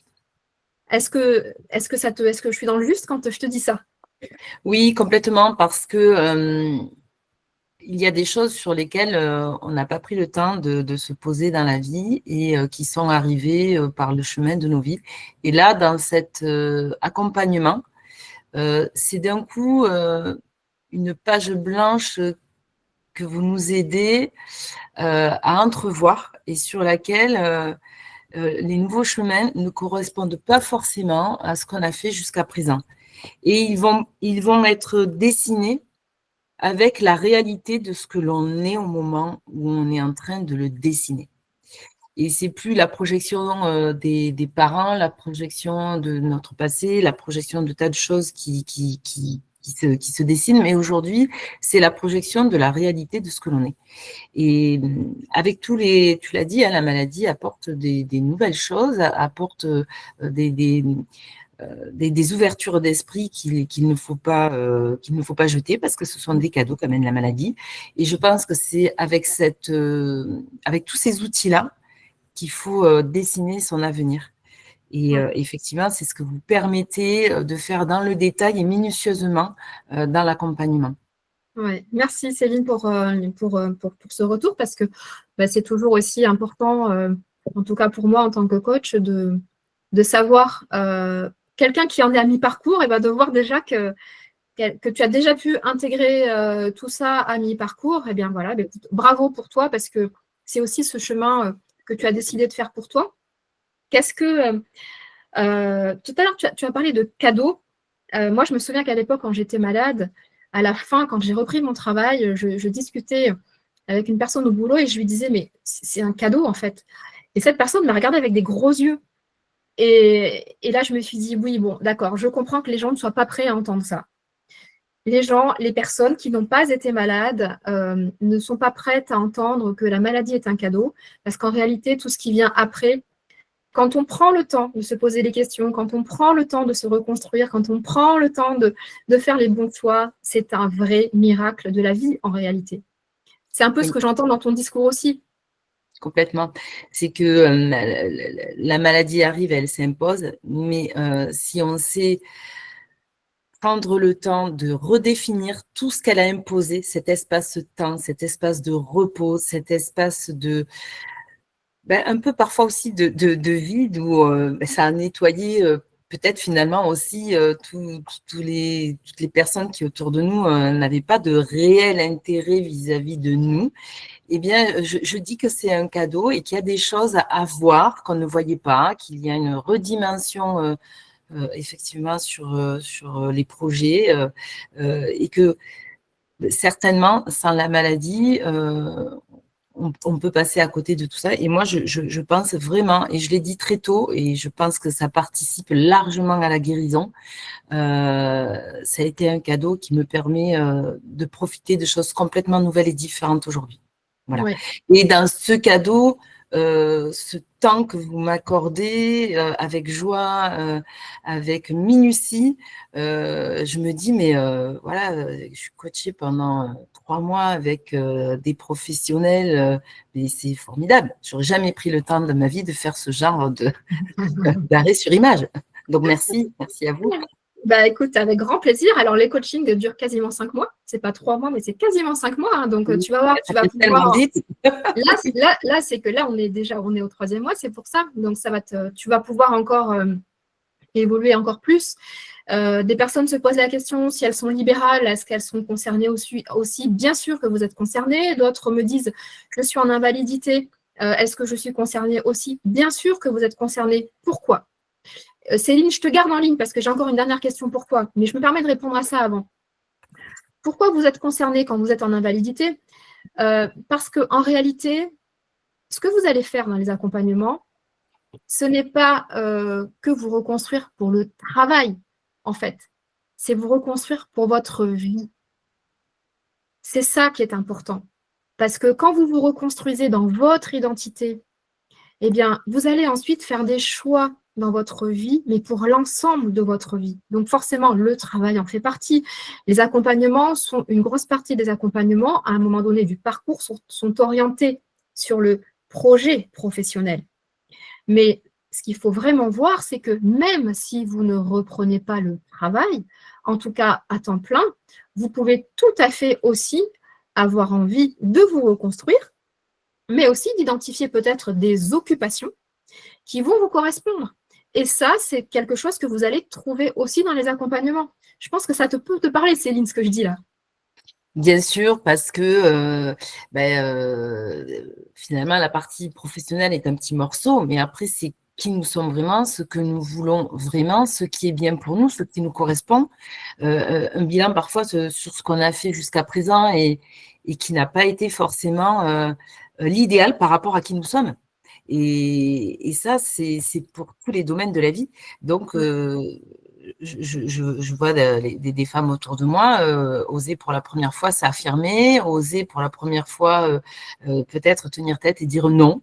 Est-ce que je suis dans le juste quand je te dis ça? Oui, complètement, parce que il y a des choses sur lesquelles on n'a pas pris le temps de se poser dans la vie et qui sont arrivées par le chemin de nos vies. Et là, dans cet accompagnement, c'est d'un coup une page blanche que vous nous aidez à entrevoir et sur laquelle les nouveaux chemins ne correspondent pas forcément à ce qu'on a fait jusqu'à présent. Et ils vont être dessinés avec la réalité de ce que l'on est au moment où on est en train de le dessiner. Et c'est plus la projection des parents, la projection de notre passé, la projection de tas de choses qui se dessinent, mais aujourd'hui, c'est la projection de la réalité de ce que l'on est. Et avec tu l'as dit, la maladie apporte des nouvelles choses, apporte des ouvertures d'esprit qu'il ne faut pas jeter parce que ce sont des cadeaux qu'amène la maladie. Et je pense que c'est avec tous ces outils-là qu'il faut dessiner son avenir. Et effectivement, c'est ce que vous permettez de faire dans le détail et minutieusement dans l'accompagnement. Ouais. Merci Céline pour ce retour, parce que c'est toujours aussi important, en tout cas pour moi en tant que coach, de savoir, quelqu'un qui en est à mi-parcours, de voir déjà que que tu as déjà pu intégrer tout ça à mi-parcours, eh bien voilà, écoute, bravo pour toi parce que c'est aussi ce chemin que tu as décidé de faire pour toi. Qu'est-ce que tout à l'heure tu as parlé de cadeaux. Moi, je me souviens qu'à l'époque, quand j'étais malade, à la fin, quand j'ai repris mon travail, je discutais avec une personne au boulot et je lui disais mais c'est un cadeau en fait. Et cette personne m'a regardée avec des gros yeux. Et là, je me suis dit oui, bon, d'accord, je comprends que les gens ne soient pas prêts à entendre ça. Les personnes qui n'ont pas été malades ne sont pas prêtes à entendre que la maladie est un cadeau, parce qu'en réalité, tout ce qui vient après, quand on prend le temps de se poser les questions, quand on prend le temps de se reconstruire, quand on prend le temps de faire les bons choix, c'est un vrai miracle de la vie en réalité. C'est un peu ce que j'entends dans ton discours aussi. Complètement. C'est que la maladie arrive, elle s'impose, mais si on sait prendre le temps de redéfinir tout ce qu'elle a imposé, cet espace-temps, cet espace de repos, cet espace de un peu parfois aussi de vide où ça a nettoyé peut-être finalement aussi toutes les personnes qui autour de nous n'avaient pas de réel intérêt vis-à-vis de nous. Eh bien, je dis que c'est un cadeau et qu'il y a des choses à voir qu'on ne voyait pas, qu'il y a une redimension effectivement sur les projets et que certainement, sans la maladie, on peut passer à côté de tout ça. Et moi, je pense vraiment, et je l'ai dit très tôt, et je pense que ça participe largement à la guérison, ça a été un cadeau qui me permet de profiter de choses complètement nouvelles et différentes aujourd'hui. Voilà. Ouais. Et dans ce cadeau, ce temps que vous m'accordez avec joie, avec minutie, je me dis, mais voilà, je suis coachée pendant 3 mois avec des professionnels, mais c'est formidable. J'aurais jamais pris le temps de ma vie de faire ce genre d'arrêt sur image. Donc merci à vous. Bah écoute, avec grand plaisir. Alors les coachings durent quasiment 5 mois. C'est pas 3 mois, mais c'est quasiment 5 mois. Hein. Donc tu vas voir, tu vas pouvoir. Là, c'est que là, on est au 3e mois, c'est pour ça. Donc tu vas pouvoir encore évoluer encore plus. Des personnes se posent la question si elles sont libérales, est-ce qu'elles sont concernées aussi? Bien sûr que vous êtes concernées. D'autres me disent je suis en invalidité. Est-ce que je suis concernée aussi? Bien sûr que vous êtes concernée. Pourquoi? Céline, je te garde en ligne parce que j'ai encore une dernière question pour toi, mais je me permets de répondre à ça avant. Pourquoi vous êtes concerné quand vous êtes en invalidité? Parce qu'en réalité, ce que vous allez faire dans les accompagnements, ce n'est pas que vous reconstruire pour le travail, en fait. C'est vous reconstruire pour votre vie. C'est ça qui est important. Parce que quand vous vous reconstruisez dans votre identité, eh bien, vous allez ensuite faire des choix dans votre vie, mais pour l'ensemble de votre vie. Donc forcément, le travail en fait partie. Les accompagnements sont, une grosse partie des accompagnements, à un moment donné du parcours, sont orientés sur le projet professionnel. Mais ce qu'il faut vraiment voir, c'est que même si vous ne reprenez pas le travail, en tout cas à temps plein, vous pouvez tout à fait aussi avoir envie de vous reconstruire, mais aussi d'identifier peut-être des occupations qui vont vous correspondre. Et ça, c'est quelque chose que vous allez trouver aussi dans les accompagnements. Je pense que ça peut te parler, Céline, ce que je dis là. Bien sûr, parce que finalement, la partie professionnelle est un petit morceau, mais après, c'est qui nous sommes vraiment, ce que nous voulons vraiment, ce qui est bien pour nous, ce qui nous correspond. Un bilan parfois sur ce qu'on a fait jusqu'à présent et qui n'a pas été forcément l'idéal par rapport à qui nous sommes. Et ça, c'est pour tous les domaines de la vie. Donc, je vois des femmes autour de moi oser pour la première fois s'affirmer, oser pour la première fois peut-être tenir tête et dire non.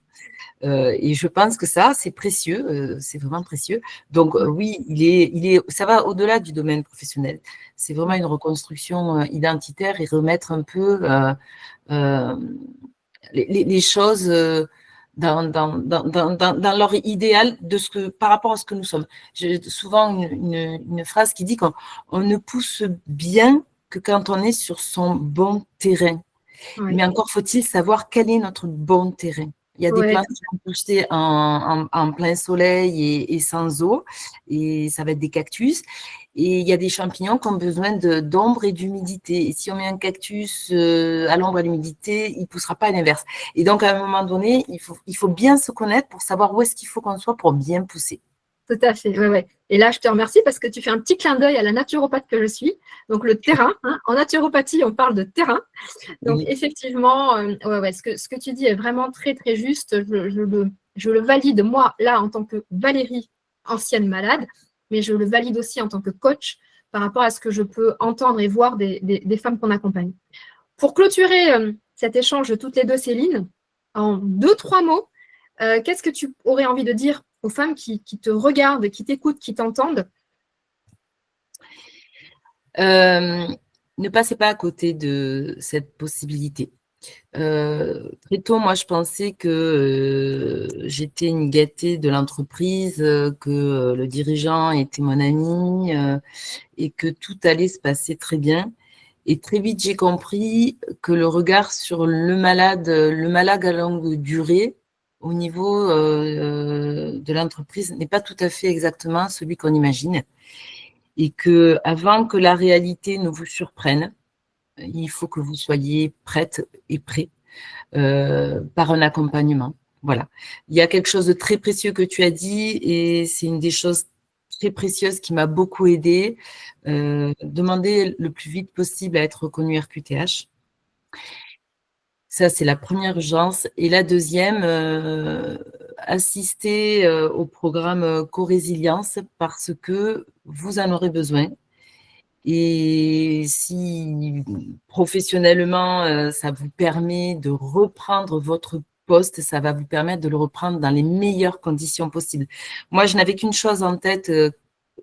Et je pense que ça, c'est précieux, c'est vraiment précieux. Donc oui, ça va au-delà du domaine professionnel. C'est vraiment une reconstruction identitaire et remettre un peu les choses dans leur idéal par rapport à ce que nous sommes. J'ai souvent une phrase qui dit qu'on ne pousse bien que quand on est sur son bon terrain. Oui. Mais encore faut-il savoir quel est notre bon terrain. Il y a des Ouais. plantes qui vont pousser en plein soleil et sans eau, et ça va être des cactus. Et il y a des champignons qui ont besoin d'ombre et d'humidité. Et si on met un cactus à l'ombre et à l'humidité, il ne poussera pas à l'inverse. Et donc, à un moment donné, il faut bien se connaître pour savoir où est-ce qu'il faut qu'on soit pour bien pousser. Tout à fait, ouais, ouais. Et là, je te remercie parce que tu fais un petit clin d'œil à la naturopathe que je suis. Donc, le terrain, hein. En naturopathie, on parle de terrain. Donc, Oui. effectivement, ouais, ce que tu dis est vraiment très, très juste. Je le valide, moi, là, en tant que Valérie, ancienne malade, mais je le valide aussi en tant que coach par rapport à ce que je peux entendre et voir des femmes qu'on accompagne. Pour clôturer cet échange toutes les deux, Céline, en 2-3 mots, qu'est-ce que tu aurais envie de dire aux femmes qui te regardent, qui t'écoutent, qui t'entendent? Ne passez pas à côté de cette possibilité. Très tôt, moi, je pensais que j'étais une gâtée de l'entreprise, que le dirigeant était mon ami et que tout allait se passer très bien. Et très vite, j'ai compris que le regard sur le malade à longue durée, au niveau de l'entreprise, n'est pas tout à fait exactement celui qu'on imagine. Et que, avant que la réalité ne vous surprenne, il faut que vous soyez prête et prêt par un accompagnement. Voilà. Il y a quelque chose de très précieux que tu as dit et c'est une des choses très précieuse qui m'a beaucoup aidée. Demander le plus vite possible à être reconnu RQTH. Ça, c'est la première urgence. Et la deuxième, assister au programme Co-Résilience parce que vous en aurez besoin. Et si professionnellement, ça vous permet de reprendre votre poste, ça va vous permettre de le reprendre dans les meilleures conditions possibles. Moi, je n'avais qu'une chose en tête,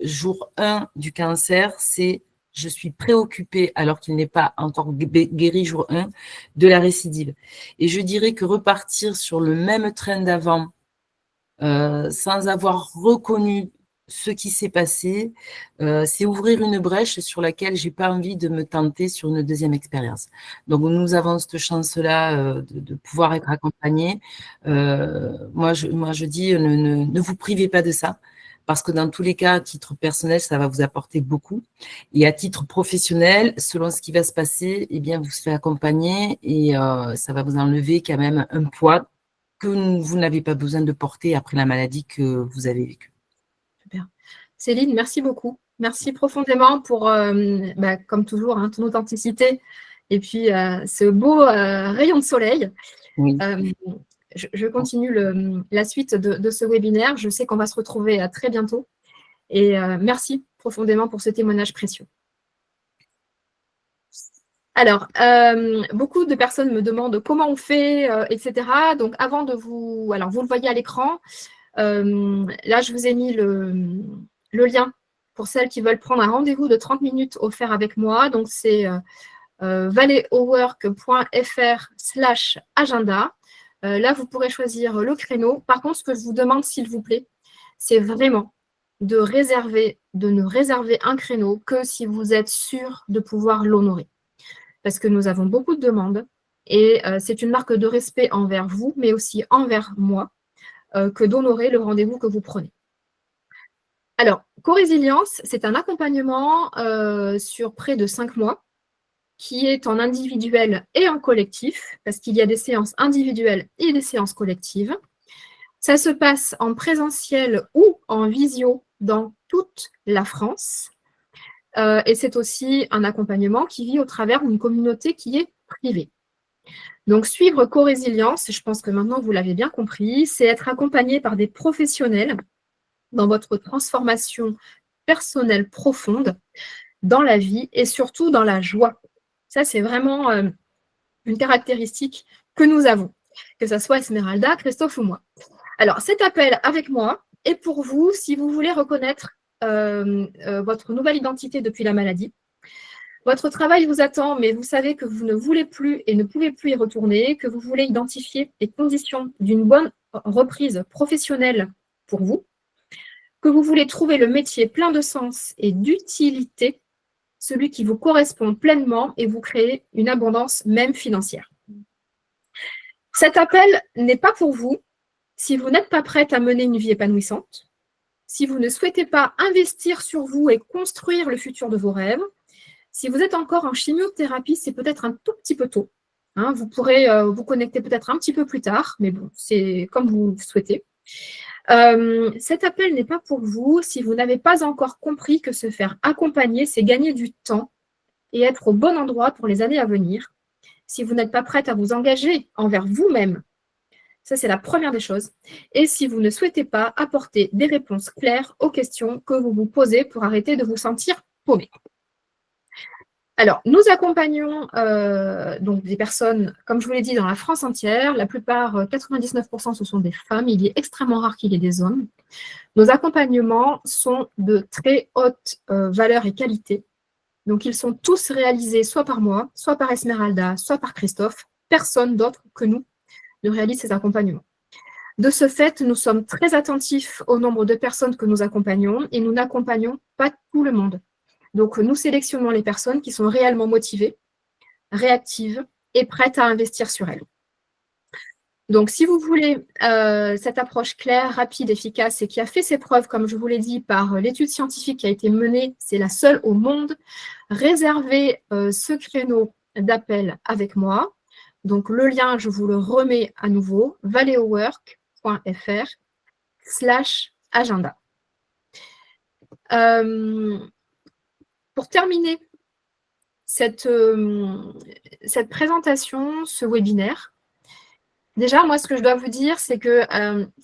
jour 1 du cancer, c'est je suis préoccupée, alors qu'il n'est pas encore guéri jour 1, de la récidive. Et je dirais que repartir sur le même train d'avant, sans avoir reconnu ce qui s'est passé, c'est ouvrir une brèche sur laquelle j'ai pas envie de me tenter sur une deuxième expérience. Donc, nous avons cette chance-là de pouvoir être accompagnés. Moi, je dis, ne vous privez pas de ça, parce que dans tous les cas, à titre personnel, ça va vous apporter beaucoup. Et à titre professionnel, selon ce qui va se passer, eh bien, vous serez accompagné et ça va vous enlever quand même un poids que vous n'avez pas besoin de porter après la maladie que vous avez vécue. Super. Céline, merci beaucoup. Merci profondément pour, comme toujours, hein, ton authenticité et puis ce beau rayon de soleil. Oui. Je continue la suite de ce webinaire. Je sais qu'on va se retrouver très bientôt. Et merci profondément pour ce témoignage précieux. Alors, beaucoup de personnes me demandent comment on fait, etc. Donc, avant de vous... Alors, vous le voyez à l'écran. Là, je vous ai mis le lien pour celles qui veulent prendre un rendez-vous de 30 minutes offert avec moi. Donc, c'est valeowork.fr/agenda. Là, vous pourrez choisir le créneau. Par contre, ce que je vous demande, s'il vous plaît, c'est vraiment de ne réserver un créneau que si vous êtes sûr de pouvoir l'honorer. Parce que nous avons beaucoup de demandes et c'est une marque de respect envers vous, mais aussi envers moi, que d'honorer le rendez-vous que vous prenez. Alors, Co-Résilience, c'est un accompagnement sur près de 5 mois qui est en individuel et en collectif, parce qu'il y a des séances individuelles et des séances collectives. Ça se passe en présentiel ou en visio dans toute la France. Et c'est aussi un accompagnement qui vit au travers d'une communauté qui est privée. Donc, suivre Co-Résilience, je pense que maintenant vous l'avez bien compris, c'est être accompagné par des professionnels dans votre transformation personnelle profonde dans la vie et surtout dans la joie. Ça, c'est vraiment une caractéristique que nous avons, que ce soit Esmeralda, Christophe ou moi. Alors, cet appel avec moi est pour vous si vous voulez reconnaître votre nouvelle identité depuis la maladie. Votre travail vous attend, mais vous savez que vous ne voulez plus et ne pouvez plus y retourner, que vous voulez identifier les conditions d'une bonne reprise professionnelle pour vous, que vous voulez trouver le métier plein de sens et d'utilité, celui qui vous correspond pleinement et vous créer une abondance même financière. Cet appel n'est pas pour vous si vous n'êtes pas prête à mener une vie épanouissante, si vous ne souhaitez pas investir sur vous et construire le futur de vos rêves. Si vous êtes encore en chimiothérapie, c'est peut-être un tout petit peu tôt. Hein, vous pourrez vous connecter peut-être un petit peu plus tard, mais bon, c'est comme vous souhaitez. Cet appel n'est pas pour vous si vous n'avez pas encore compris que se faire accompagner, c'est gagner du temps et être au bon endroit pour les années à venir. Si vous n'êtes pas prête à vous engager envers vous-même, ça c'est la première des choses. Et si vous ne souhaitez pas apporter des réponses claires aux questions que vous vous posez pour arrêter de vous sentir paumé. Alors, nous accompagnons donc des personnes, comme je vous l'ai dit, dans la France entière. La plupart, 99%, ce sont des femmes. Il est extrêmement rare qu'il y ait des hommes. Nos accompagnements sont de très haute valeur et qualité. Donc, ils sont tous réalisés soit par moi, soit par Esmeralda, soit par Christophe. Personne d'autre que nous ne réalise ces accompagnements. De ce fait, nous sommes très attentifs au nombre de personnes que nous accompagnons et nous n'accompagnons pas tout le monde. Donc, nous sélectionnons les personnes qui sont réellement motivées, réactives et prêtes à investir sur elles. Donc, si vous voulez cette approche claire, rapide, efficace et qui a fait ses preuves, comme je vous l'ai dit, par l'étude scientifique qui a été menée, c'est la seule au monde, réservez ce créneau d'appel avec moi. Donc, le lien, je vous le remets à nouveau, valeowork.fr/agenda. Pour terminer cette présentation, ce webinaire, déjà, moi, ce que je dois vous dire, c'est que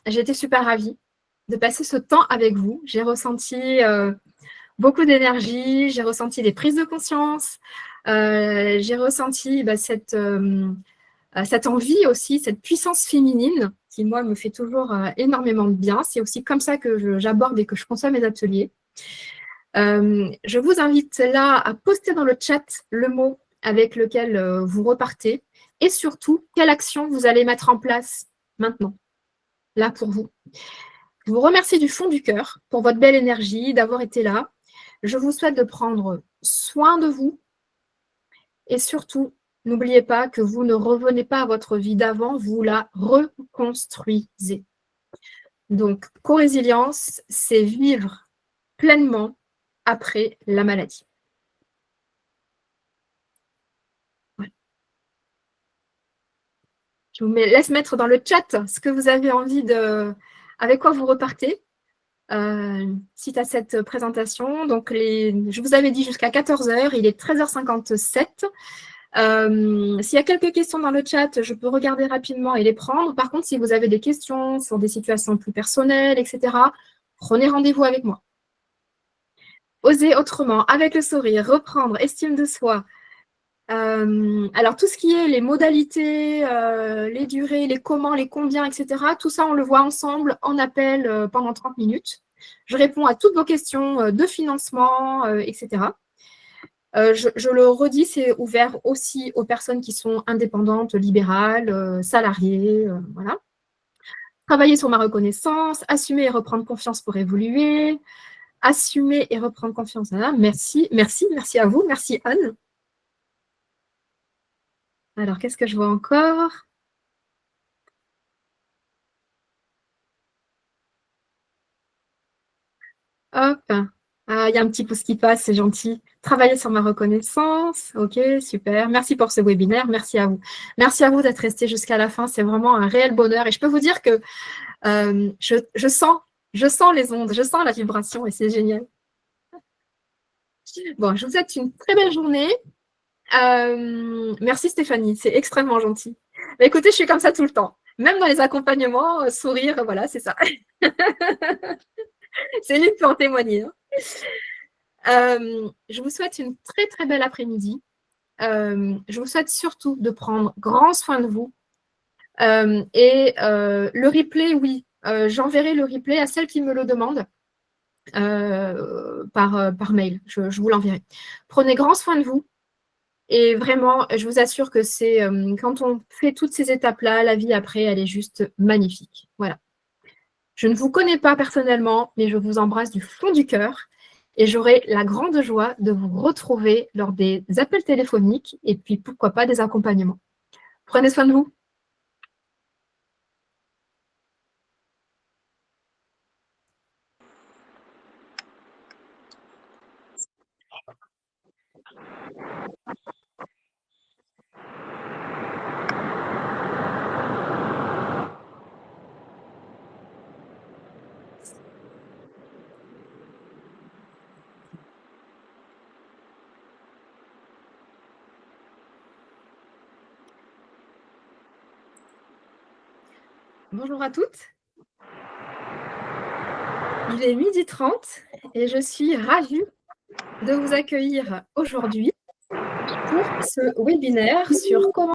j'ai été super ravie de passer ce temps avec vous. J'ai ressenti beaucoup d'énergie, j'ai ressenti des prises de conscience, j'ai ressenti cette envie aussi, cette puissance féminine qui, moi, me fait toujours énormément de bien. C'est aussi comme ça que j'aborde et que je conçois mes ateliers. Je vous invite là à poster dans le chat le mot avec lequel vous repartez et surtout, quelle action vous allez mettre en place maintenant, là pour vous. Je vous remercie du fond du cœur pour votre belle énergie, d'avoir été là. Je vous souhaite de prendre soin de vous et surtout, n'oubliez pas que vous ne revenez pas à votre vie d'avant, vous la reconstruisez. Donc, co-résilience, c'est vivre pleinement après la maladie. Voilà. Je vous laisse mettre dans le chat ce que vous avez envie avec quoi vous repartez suite à cette présentation. Donc, je vous avais dit jusqu'à 14h, il est 13h57. S'il y a quelques questions dans le chat, je peux regarder rapidement et les prendre. Par contre, si vous avez des questions sur des situations plus personnelles, etc., prenez rendez-vous avec moi. Oser autrement, avec le sourire, reprendre, estime de soi. Alors, tout ce qui est les modalités, les durées, les comment, les combien, etc., tout ça, on le voit ensemble en appel pendant 30 minutes. Je réponds à toutes vos questions de financement, etc. Je le redis, c'est ouvert aussi aux personnes qui sont indépendantes, libérales, salariées, voilà. Travailler sur ma reconnaissance, assumer et reprendre confiance pour évoluer, assumer et reprendre confiance. Voilà. Merci à vous. Merci Anne. Alors, qu'est-ce que je vois encore? Hop. Ah, il y a un petit pouce qui passe, c'est gentil. Travailler sur ma reconnaissance. Ok, super. Merci pour ce webinaire. Merci à vous. Merci à vous d'être resté jusqu'à la fin. C'est vraiment un réel bonheur. Et je peux vous dire que je sens les ondes, je sens la vibration et c'est génial. Bon, je vous souhaite une très belle journée. Merci Stéphanie, c'est extrêmement gentil. Mais écoutez, je suis comme ça tout le temps. Même dans les accompagnements, sourire, voilà, c'est ça. Céline peut en témoigner. Je vous souhaite une très très belle après-midi. Je vous souhaite surtout de prendre grand soin de vous. Et le replay, oui, j'enverrai le replay à celles qui me le demandent par mail. Je vous l'enverrai. Prenez grand soin de vous. Et vraiment, je vous assure que c'est quand on fait toutes ces étapes-là, la vie après, elle est juste magnifique. Voilà. Je ne vous connais pas personnellement, mais je vous embrasse du fond du cœur et j'aurai la grande joie de vous retrouver lors des appels téléphoniques et puis pourquoi pas des accompagnements. Prenez soin de vous. Bonjour à toutes. Il est 12h30 et je suis ravie de vous accueillir aujourd'hui pour ce webinaire sur comment